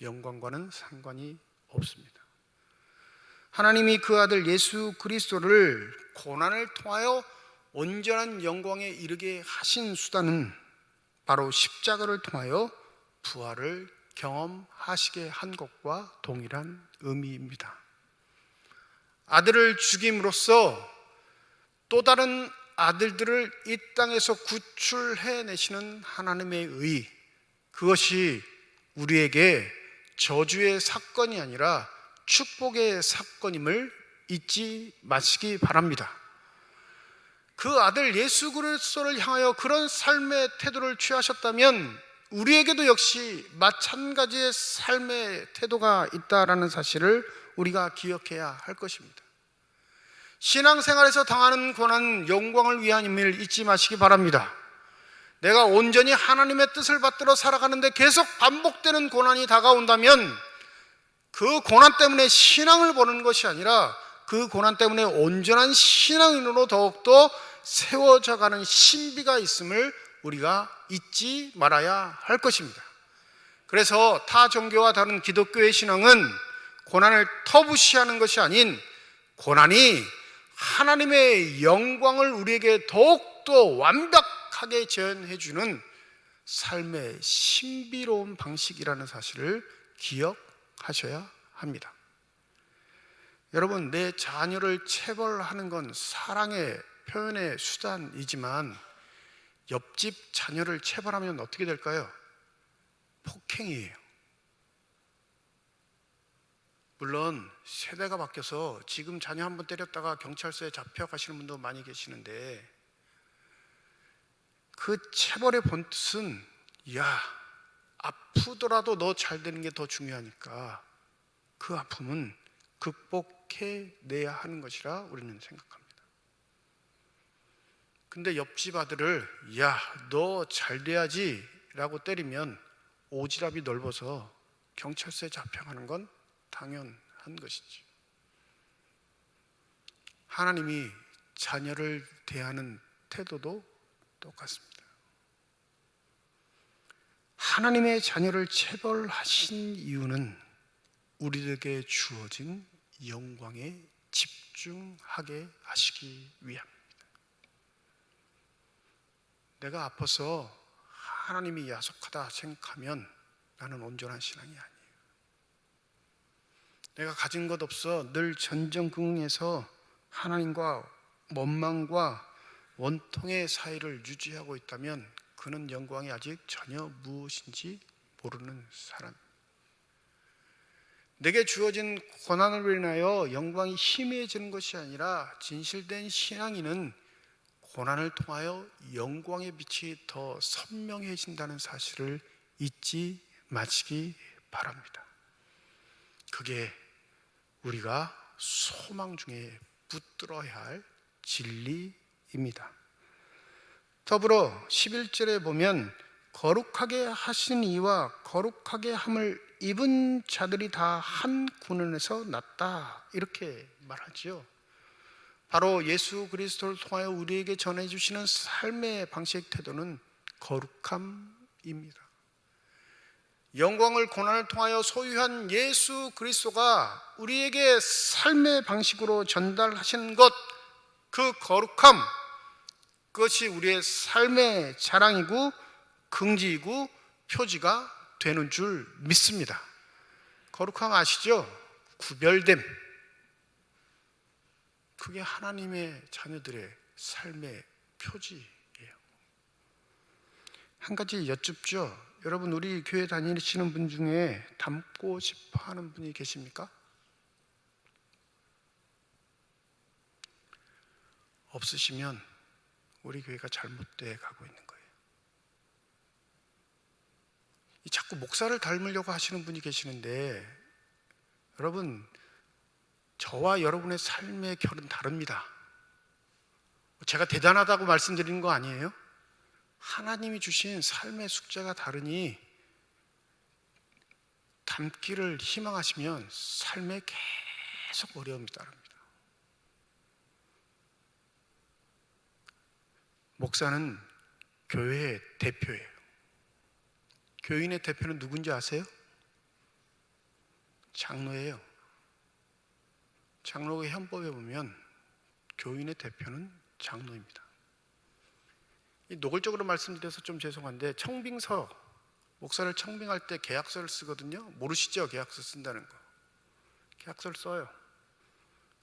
영광과는 상관이 없습니다. 하나님이 그 아들 예수 그리스도를 고난을 통하여 온전한 영광에 이르게 하신 수단은 바로 십자가를 통하여 부활을 경험하시게 한 것과 동일한 의미입니다. 아들을 죽임으로써 또 다른 아들들을 이 땅에서 구출해내시는 하나님의 의, 그것이 우리에게 저주의 사건이 아니라 축복의 사건임을 잊지 마시기 바랍니다. 그 아들 예수 그리스도를 향하여 그런 삶의 태도를 취하셨다면 우리에게도 역시 마찬가지의 삶의 태도가 있다라는 사실을 우리가 기억해야 할 것입니다. 신앙생활에서 당하는 고난은 영광을 위함을 잊지 마시기 바랍니다. 내가 온전히 하나님의 뜻을 받들어 살아가는데 계속 반복되는 고난이 다가온다면 그 고난 때문에 신앙을 버는 것이 아니라 그 고난 때문에 온전한 신앙인으로 더욱더 세워져가는 신비가 있음을 우리가 잊지 말아야 할 것입니다. 그래서 타 종교와 다른 기독교의 신앙은 고난을 터부시하는 것이 아닌 고난이 하나님의 영광을 우리에게 더욱더 완벽하게 재현해 주는 삶의 신비로운 방식이라는 사실을 기억하셔야 합니다. 여러분, 내 자녀를 체벌하는 건 사랑의 표현의 수단이지만 옆집 자녀를 체벌하면 어떻게 될까요? 폭행이에요. 물론 세대가 바뀌어서 지금 자녀 한 번 때렸다가 경찰서에 잡혀가시는 분도 많이 계시는데 그 체벌의 본뜻은 야, 아프더라도 너 잘 되는 게 더 중요하니까 그 아픔은 극복해내야 하는 것이라 우리는 생각합니다. 근데 옆집 아들을 야, 너 잘 돼야지 라고 때리면 오지랖이 넓어서 경찰서에 잡혀가는 건 당연한 것이지. 하나님이 자녀를 대하는 태도도 똑같습니다. 하나님의 자녀를 체벌하신 이유는 우리에게 주어진 영광에 집중하게 하시기 위함입니다. 내가 아파서 하나님이 야속하다 생각하면 나는 온전한 신앙이 아니에요. 내가 가진 것 없어 늘 전전긍긍해서 하나님과 원망과 원통의 사이를 유지하고 있다면 그는 영광이 아직 전혀 무엇인지 모르는 사람. 내게 주어진 고난을 인하여 영광이 희미해지는 것이 아니라 진실된 신앙인은 고난을 통하여 영광의 빛이 더 선명해진다는 사실을 잊지 마시기 바랍니다. 그게 우리가 소망 중에 붙들어야 할 진리입니다. 더불어 11절에 보면 거룩하게 하신 이와 거룩하게 함을 입은 자들이 다 한 군원에서 났다, 이렇게 말하지요. 바로 예수 그리스도를 통하여 우리에게 전해주시는 삶의 방식 태도는 거룩함입니다. 영광을 고난을 통하여 소유한 예수 그리스도가 우리에게 삶의 방식으로 전달하시는 것, 그 거룩함, 그것이 우리의 삶의 자랑이고 긍지이고 표지가 되는 줄 믿습니다. 거룩함 아시죠? 구별됨. 그게 하나님의 자녀들의 삶의 표지예요. 한 가지 여쭙죠. 여러분, 우리 교회 다니시는 분 중에 닮고 싶어 하는 분이 계십니까? 없으시면 우리 교회가 잘못돼 가고 있는 거예요. 자꾸 목사를 닮으려고 하시는 분이 계시는데, 여러분, 저와 여러분의 삶의 결은 다릅니다. 제가 대단하다고 말씀드리는 거 아니에요? 하나님이 주신 삶의 숙제가 다르니 닮기를 희망하시면 삶에 계속 어려움이 따릅니다. 목사는 교회의 대표예요. 교인의 대표는 누군지 아세요? 장로예요. 장로의 헌법에 보면 교인의 대표는 장로입니다. 노골적으로 말씀드려서 좀 죄송한데, 청빙서, 목사를 청빙할 때 계약서를 쓰거든요. 모르시죠? 계약서 쓴다는 거. 계약서를 써요.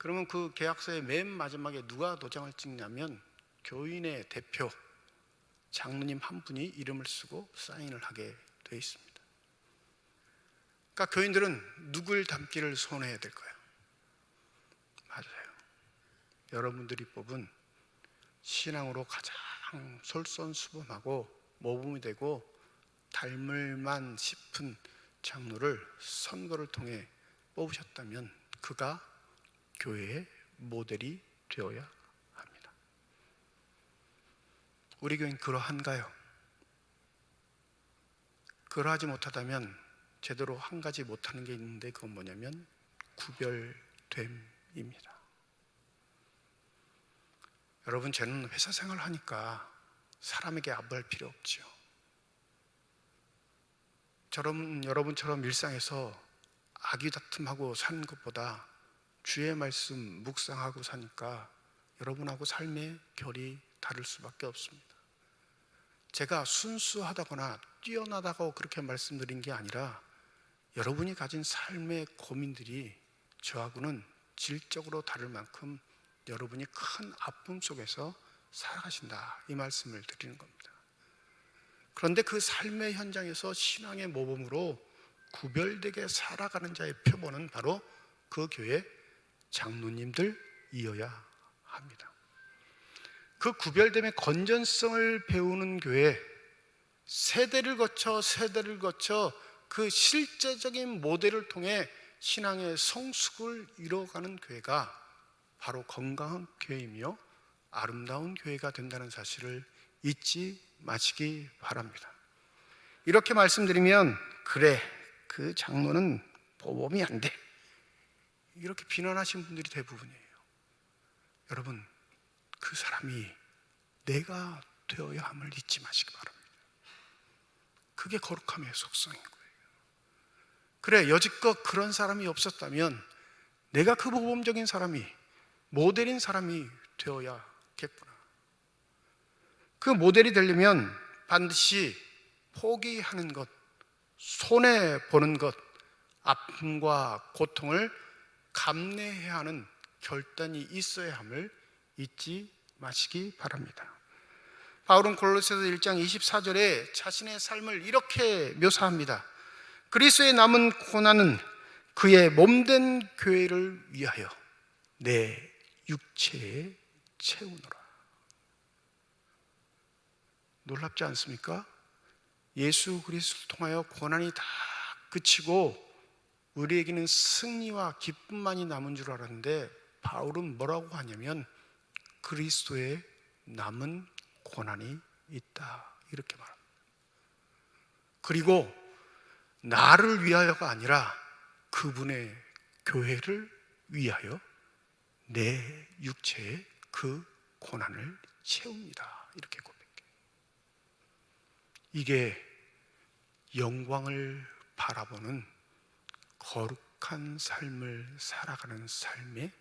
그러면 그 계약서의 맨 마지막에 누가 도장을 찍냐면 교인의 대표 장로님 한 분이 이름을 쓰고 사인을 하게 되어 있습니다. 그러니까 교인들은 누굴 닮기를 소원해야 될까요? 맞아요. 여러분들이 뽑은 신앙으로 가장 솔선수범하고 모범이 되고 닮을만 싶은 장로를 선거를 통해 뽑으셨다면 그가 교회의 모델이 되어야 합니다. 우리 교회는 그러한가요? 그러하지 못하다면 제대로 한 가지 못하는 게 있는데 그건 뭐냐면 구별됨입니다. 여러분, 저는 회사 생활을 하니까 사람에게 아부할 필요 없지요. 여러분처럼 일상에서 아귀다툼하고 사는 것보다 주의 말씀 묵상하고 사니까 여러분하고 삶의 결이 다를 수밖에 없습니다. 제가 순수하다거나 뛰어나다고 그렇게 말씀드린 게 아니라 여러분이 가진 삶의 고민들이 저하고는 질적으로 다를 만큼 여러분이 큰 아픔 속에서 살아가신다, 이 말씀을 드리는 겁니다. 그런데 그 삶의 현장에서 신앙의 모범으로 구별되게 살아가는 자의 표본은 바로 그 교회 장로님들이어야 합니다. 그 구별됨의 건전성을 배우는 교회, 세대를 거쳐 그 실제적인 모델을 통해 신앙의 성숙을 이뤄가는 교회가 바로 건강한 교회이며 아름다운 교회가 된다는 사실을 잊지 마시기 바랍니다. 이렇게 말씀드리면 그래, 그 장로는 모범이 안 돼, 이렇게 비난하신 분들이 대부분이에요. 여러분, 그 사람이 내가 되어야 함을 잊지 마시기 바랍니다. 그게 거룩함의 속성인 거예요. 그래, 여지껏 그런 사람이 없었다면 내가 그 모범적인 사람이, 모델인 사람이 되어야겠구나. 그 모델이 되려면 반드시 포기하는 것, 손해보는 것, 아픔과 고통을 감내해야 하는 결단이 있어야 함을 잊지 마시기 바랍니다. 바울은 골로새서 1장 24절에 자신의 삶을 이렇게 묘사합니다. 그리스도의 남은 고난은 그의 몸된 교회를 위하여 내 육체에 채우노라. 놀랍지 않습니까? 예수 그리스도를 통하여 고난이 다 그치고 우리에게는 승리와 기쁨만이 남은 줄 알았는데 바울은 뭐라고 하냐면 그리스도의 남은 고난이 있다, 이렇게 말합니다. 그리고 나를 위하여가 아니라 그분의 교회를 위하여 내 육체에 그 고난을 채웁니다, 이렇게 고백해요. 이게 영광을 바라보는 거룩한 삶을 살아가는 삶의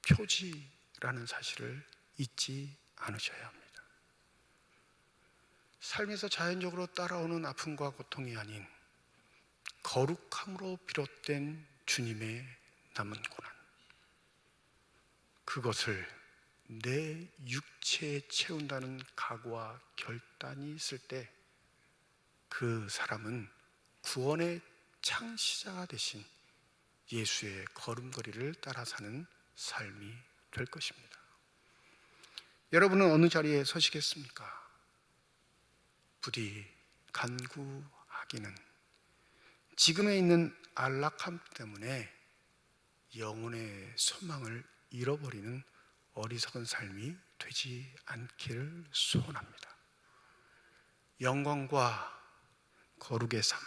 표지라는 사실을 잊지 않으셔야 합니다. 삶에서 자연적으로 따라오는 아픔과 고통이 아닌 거룩함으로 비롯된 주님의 남은 고난, 그것을 내 육체에 채운다는 각오와 결단이 있을 때 그 사람은 구원의 창시자가 되신 예수의 걸음걸이를 따라 사는 삶이 될 것입니다. 여러분은 어느 자리에 서시겠습니까? 부디 간구하기는 지금에 있는 안락함 때문에 영혼의 소망을 잃어버리는 어리석은 삶이 되지 않기를 소원합니다. 영광과 거룩의 삶,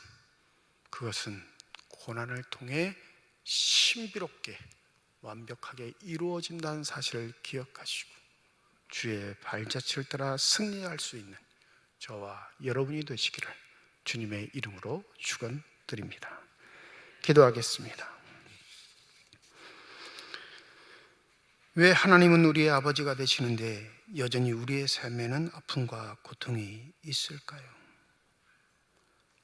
그것은 고난을 통해 신비롭게 완벽하게 이루어진다는 사실을 기억하시고 주의 발자취를 따라 승리할 수 있는 저와 여러분이 되시기를 주님의 이름으로 축원드립니다. 기도하겠습니다. 왜 하나님은 우리의 아버지가 되시는데 여전히 우리의 삶에는 아픔과 고통이 있을까요?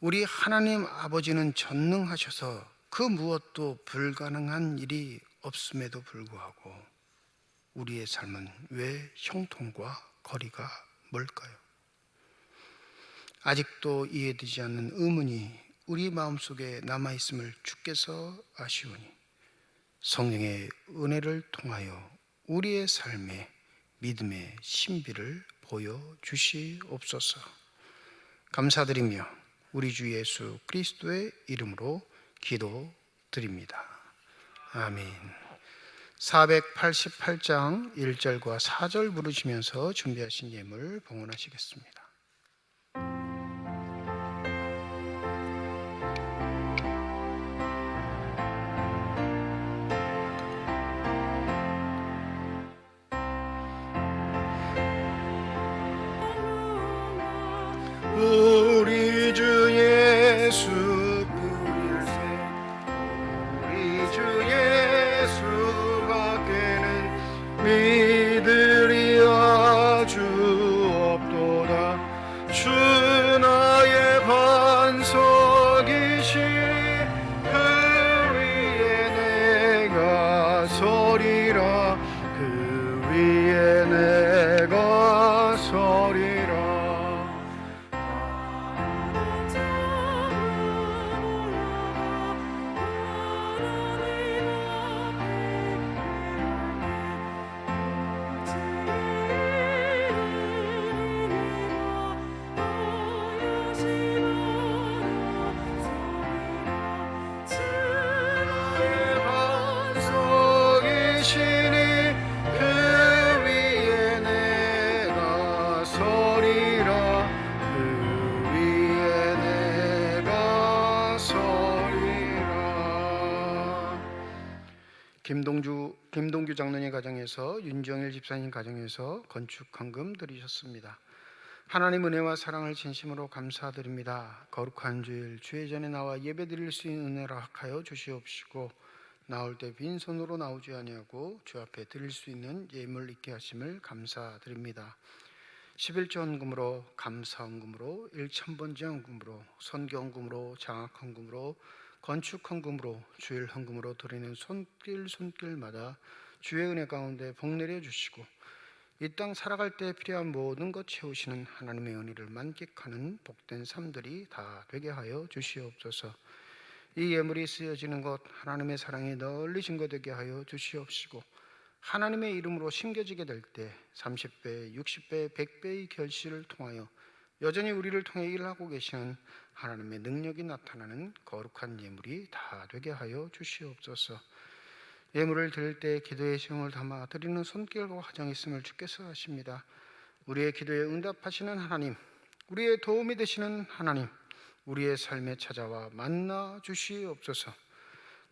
우리 하나님 아버지는 전능하셔서 그 무엇도 불가능한 일이 없음에도 불구하고 우리의 삶은 왜 형통과 거리가 멀까요? 아직도 이해되지 않는 의문이 우리 마음속에 남아있음을 주께서 아시오니 성령의 은혜를 통하여 우리의 삶에 믿음의 신비를 보여주시옵소서. 감사드리며 우리 주 예수 그리스도의 이름으로 기도드립니다. 아멘. 488장 1절과 4절 부르시면서 준비하신 예물 봉헌하시겠습니다. 우리 주 예수 그일세 우리 주 예수 밖에는 믿으리 아주 없도다. 주 나의 반석이시니 그 위에 내가 서리라. 그 위에 내가 서리라. 김동규 장로님 가정에서 윤정일 집사님 가정에서 건축 헌금 드리셨습니다. 하나님 은혜와 사랑을 진심으로 감사드립니다. 거룩한 주일 주의 전에 나와 예배드릴 수 있는 은혜를 허락하여 주시옵시고 나올 때 빈손으로 나오지 아니하고 주 앞에 드릴 수 있는 예물 있게 하심을 감사드립니다. 11조 헌금으로, 감사 헌금으로, 1,000번째 헌금으로, 선교 헌금으로, 장학 헌금으로, 건축 헌금으로, 주일 헌금으로 드리는 손길마다 주의 은혜 가운데 복 내려 주시고 이 땅 살아갈 때 필요한 모든 것 채우시는 하나님의 은혜를 만끽하는 복된 삶들이 다 되게 하여 주시옵소서. 이 예물이 쓰여지는 것 하나님의 사랑이 널리 증거되게 하여 주시옵시고 하나님의 이름으로 심겨지게 될 때 30배, 60배, 100배의 결실을 통하여 여전히 우리를 통해 일하고 계시는 하나님의 능력이 나타나는 거룩한 예물이 다 되게 하여 주시옵소서. 예물을 드릴 때 기도의 시험을 담아 드리는 손길과 화정이 있음을 주께서 아십니다. 우리의 기도에 응답하시는 하나님, 우리의 도움이 되시는 하나님, 우리의 삶에 찾아와 만나 주시옵소서.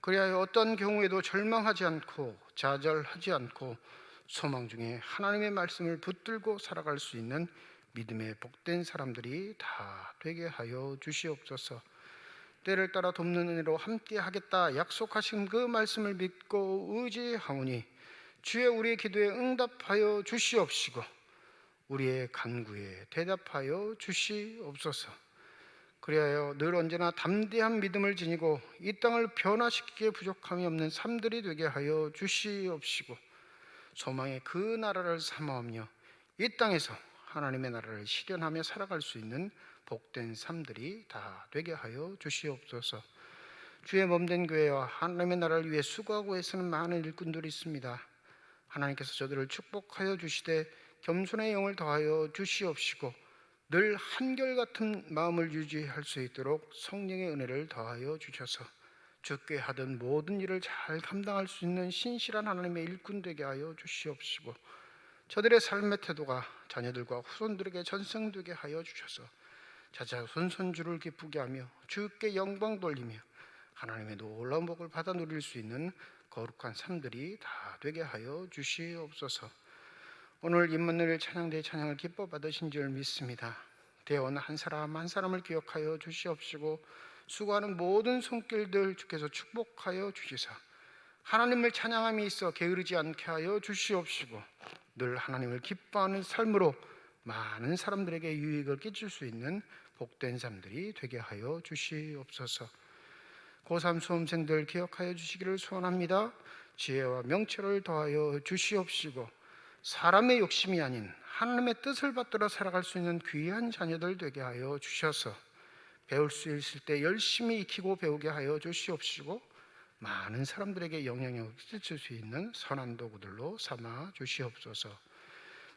그리하여 어떤 경우에도 절망하지 않고 좌절하지 않고 소망 중에 하나님의 말씀을 붙들고 살아갈 수 있는 믿음의 복된 사람들이 다 되게 하여 주시옵소서. 때를 따라 돕는 은혜로 함께 하겠다 약속하신 그 말씀을 믿고 의지하오니 주의 우리의 기도에 응답하여 주시옵시고 우리의 간구에 대답하여 주시옵소서. 그리하여 늘 언제나 담대한 믿음을 지니고 이 땅을 변화시키기에 부족함이 없는 삶들이 되게 하여 주시옵시고 소망의 그 나라를 사모하며 이 땅에서 하나님의 나라를 실현하며 살아갈 수 있는 복된 삶들이 다 되게 하여 주시옵소서. 주의 몸된 교회와 하나님의 나라를 위해 수고하고 애쓰는 많은 일꾼들이 있습니다. 하나님께서 저들을 축복하여 주시되 겸손의 영을 더하여 주시옵시고 늘 한결같은 마음을 유지할 수 있도록 성령의 은혜를 더하여 주셔서 주께 하던 모든 일을 잘 감당할 수 있는 신실한 하나님의 일꾼 되게 하여 주시옵시고 저들의 삶의 태도가 자녀들과 후손들에게 전승되게 하여 주셔서 자자 손손주를 기쁘게 하며 주께 영광 돌리며 하나님의 놀라운 복을 받아 누릴 수 있는 거룩한 삶들이 다 되게 하여 주시옵소서. 오늘 임마누엘 찬양대의 찬양을 기뻐 받으신 줄 믿습니다. 대원 한 사람 한 사람을 기억하여 주시옵시고 수고하는 모든 손길들 주께서 축복하여 주시사 하나님을 찬양함이 있어 게으르지 않게 하여 주시옵시고 늘 하나님을 기뻐하는 삶으로 많은 사람들에게 유익을 끼칠 수 있는 복된 삶들이 되게 하여 주시옵소서. 고3 수험생들 기억하여 주시기를 소원합니다. 지혜와 명철을 더하여 주시옵시고 사람의 욕심이 아닌 하나님의 뜻을 받들어 살아갈 수 있는 귀한 자녀들 되게 하여 주셔서 배울 수 있을 때 열심히 익히고 배우게 하여 주시옵시고 많은 사람들에게 영향력을 끼칠 수 있는 선한 도구들로 삼아 주시옵소서.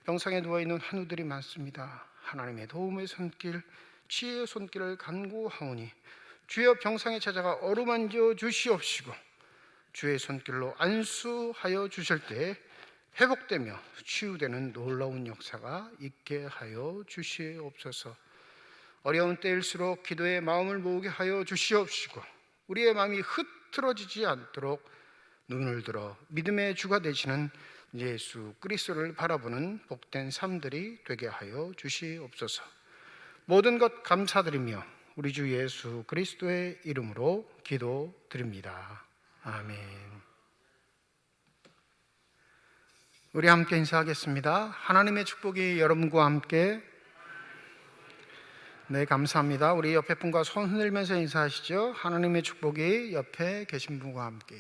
병상에 누워있는 환우들이 많습니다. 하나님의 도움의 손길, 지혜의 손길을 간구하오니 주여 병상에 찾아가 어루만져 주시옵시고 주의 손길로 안수하여 주실 때 회복되며 치유되는 놀라운 역사가 있게 하여 주시옵소서. 어려운 때일수록 기도의 마음을 모으게 하여 주시옵시고 우리의 마음이 흐트러지지 않도록 눈을 들어 믿음의 주가 되시는 예수 그리스도를 바라보는 복된 삶들이 되게 하여 주시옵소서. 모든 것 감사드리며 우리 주 예수 그리스도의 이름으로 기도드립니다. 아멘. 우리 함께 인사하겠습니다. 하나님의 축복이 여러분과 함께. 네, 감사합니다. 우리 옆에 분과 손 흔들면서 인사하시죠. 하나님의 축복이 옆에 계신 분과 함께.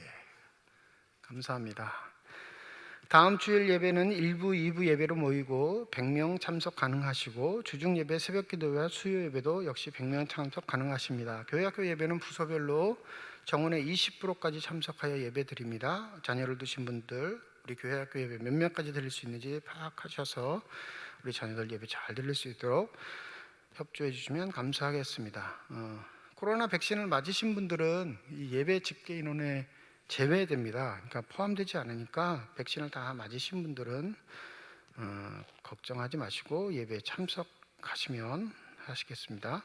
감사합니다. 다음 주일 예배는 1부, 2부 예배로 모이고 100명 참석 가능하시고 주중 예배, 새벽 기도와 수요 예배도 역시 100명 참석 가능하십니다. 교회학교 예배는 부서별로 정원의 20%까지 참석하여 예배 드립니다. 자녀를 두신 분들 우리 교회학교 예배 몇 명까지 드릴 수 있는지 파악하셔서 우리 자녀들 예배 잘 드릴 수 있도록 협조해 주시면 감사하겠습니다. 코로나 백신을 맞으신 분들은 이 예배 집계 인원에 제외됩니다. 그러니까 포함되지 않으니까 백신을 다 맞으신 분들은 걱정하지 마시고 예배 참석하시면 하시겠습니다.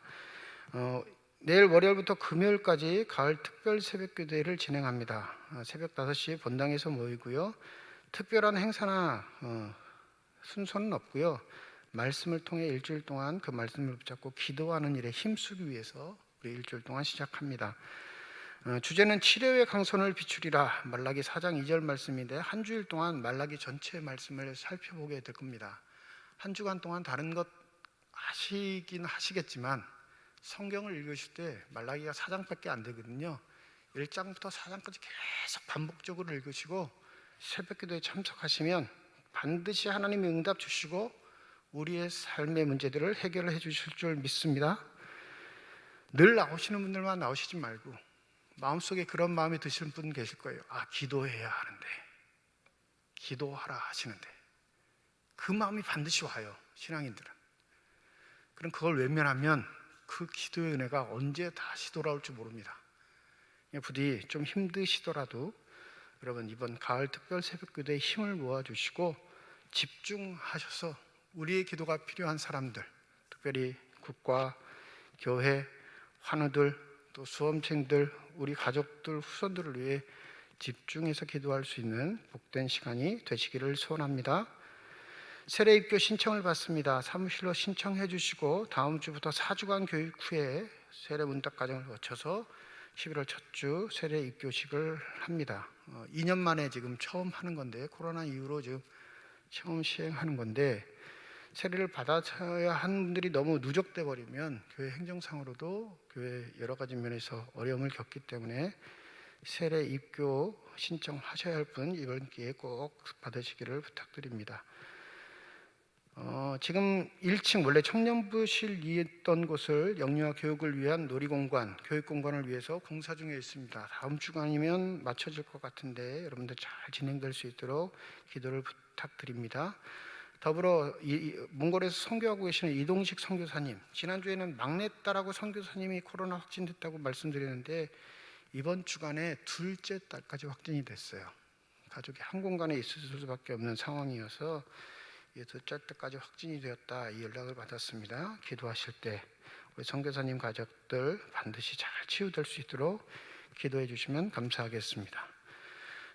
내일 월요일부터 금요일까지 가을 특별 새벽 기도회를 진행합니다. 새벽 5시에 본당에서 모이고요. 특별한 행사나 순서는 없고요. 말씀을 통해 일주일 동안 그 말씀을 붙잡고 기도하는 일에 힘쓰기 위해서 우리 일주일 동안 시작합니다. 주제는 치료의 강선을 비추리라. 말라기 4장 2절 말씀인데 한 주일 동안 말라기 전체 말씀을 살펴보게 될 겁니다. 한 주간 동안 다른 것 하시긴 하시겠지만 성경을 읽으실 때 말라기가 4장밖에 안 되거든요. 1장부터 4장까지 계속 반복적으로 읽으시고 새벽기도에 참석하시면 반드시 하나님이 응답 주시고 우리의 삶의 문제들을 해결해 주실 줄 믿습니다. 늘 나오시는 분들만 나오시지 말고 마음속에 그런 마음이 드시는 분 계실 거예요. 기도해야 하는데, 기도하라 하시는데 그 마음이 반드시 와요. 신앙인들은. 그럼 그걸 외면하면 그 기도의 은혜가 언제 다시 돌아올지 모릅니다. 부디 좀 힘드시더라도 여러분 이번 가을 특별 새벽기도에 힘을 모아주시고 집중하셔서 우리의 기도가 필요한 사람들, 특별히 국가, 교회, 환우들, 또 수험생들, 우리 가족들, 후손들을 위해 집중해서 기도할 수 있는 복된 시간이 되시기를 소원합니다. 세례 입교 신청을 받습니다. 사무실로 신청해 주시고 다음 주부터 4주간 교육 후에 세례 문답 과정을 거쳐서 11월 첫 주 세례 입교식을 합니다. 2년 만에 지금 처음 하는 건데 코로나 이후로 지금 처음 시행하는 건데 세례를 받아야 하는 분들이 너무 누적돼 버리면 교회 행정상으로도 교회 여러 가지 면에서 어려움을 겪기 때문에 세례 입교 신청하셔야 할 분 이번 기회에 꼭 받으시기를 부탁드립니다. 지금 1층 원래 청년부실 있던 곳을 영유아 교육을 위한 놀이공간, 교육공간을 위해서 공사 중에 있습니다. 다음 주간이면 맞춰질 것 같은데 여러분들 잘 진행될 수 있도록 기도를 부탁드립니다. 더불어 몽골에서 선교하고 계시는 이동식 선교사님, 지난주에는 막내딸하고 선교사님이 코로나 확진됐다고 말씀드렸는데 이번 주간에 둘째 딸까지 확진이 됐어요. 가족이 한 공간에 있을 수밖에 없는 상황이어서 둘째 딸까지 확진이 되었다 이 연락을 받았습니다. 기도하실 때 우리 선교사님 가족들 반드시 잘 치유될 수 있도록 기도해 주시면 감사하겠습니다.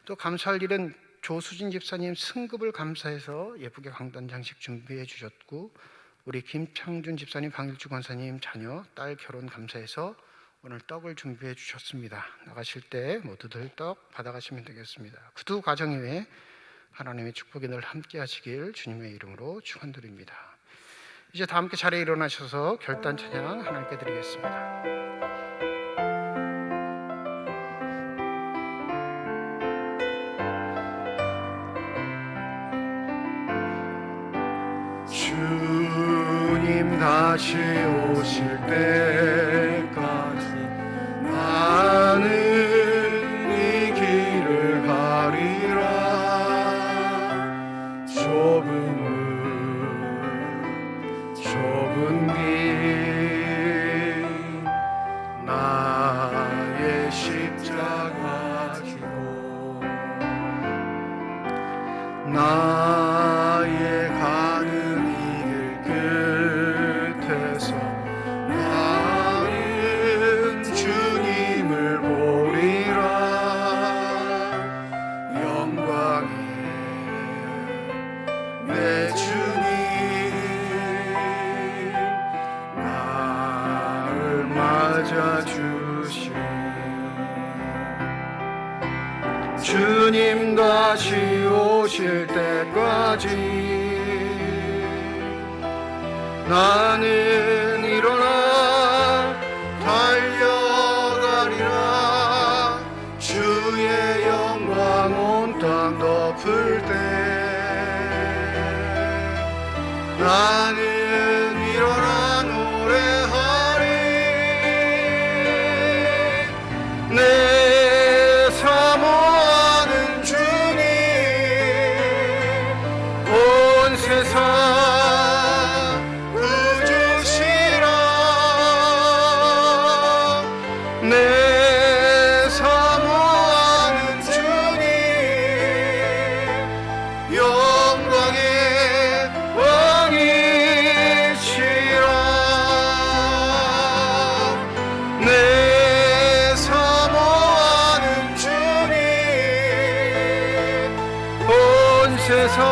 또 감사할 일은 조수진 집사님 승급을 감사해서 예쁘게 강단 장식 준비해 주셨고 우리 김창준 집사님, 방일주 권사님 자녀, 딸 결혼 감사해서 오늘 떡을 준비해 주셨습니다. 나가실 때 모두들 떡 받아가시면 되겠습니다. 그 두 가정 외에 하나님의 축복이 늘 함께 하시길 주님의 이름으로 축원드립니다. 이제 다 함께 자리에 일어나셔서 결단 찬양 하나님께 드리겠습니다. 주님 다시 오실 때까지 나는 이 길을 가리라. 좁은 길 나의 십자가 지고 나의 가는 이 길 끝에서 나는 주님을 보리라. 영광의 내 주님 나를 맞아주시. 주님 다시 오실 때까지 나는 일어나 달려가리라. 주의 영광 온 땅 덮을 때 나는 일어나 노래하리. 내 사모하는 주님 온 세상 구주시라. 내 사모하는 주님 영광의 왕이시라. 내 사모하는 주님 온 세상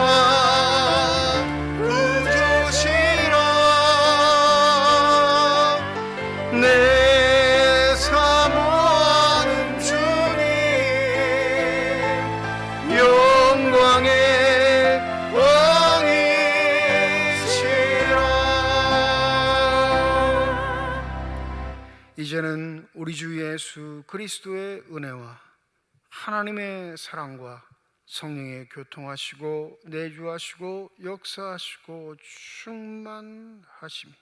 구주시라. 내 사모하는 주님 영광의 왕이시라. 이제는 우리 주 예수 그리스도의 은혜와 하나님의 사랑과 성령의 교통하시고 내주하시고 역사하시고 충만하심이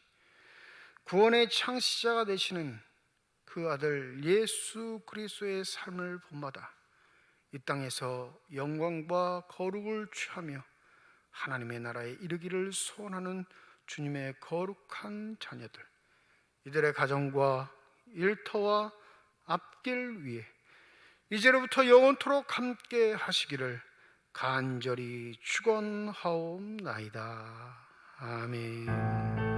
구원의 창시자가 되시는 그 아들 예수 그리스도의 삶을 본받아 이 땅에서 영광과 거룩을 취하며 하나님의 나라에 이르기를 소원하는 주님의 거룩한 자녀들, 이들의 가정과 일터와 앞길 위에 이제로부터 영원토록 함께 하시기를 간절히 축원하옵나이다. 아멘.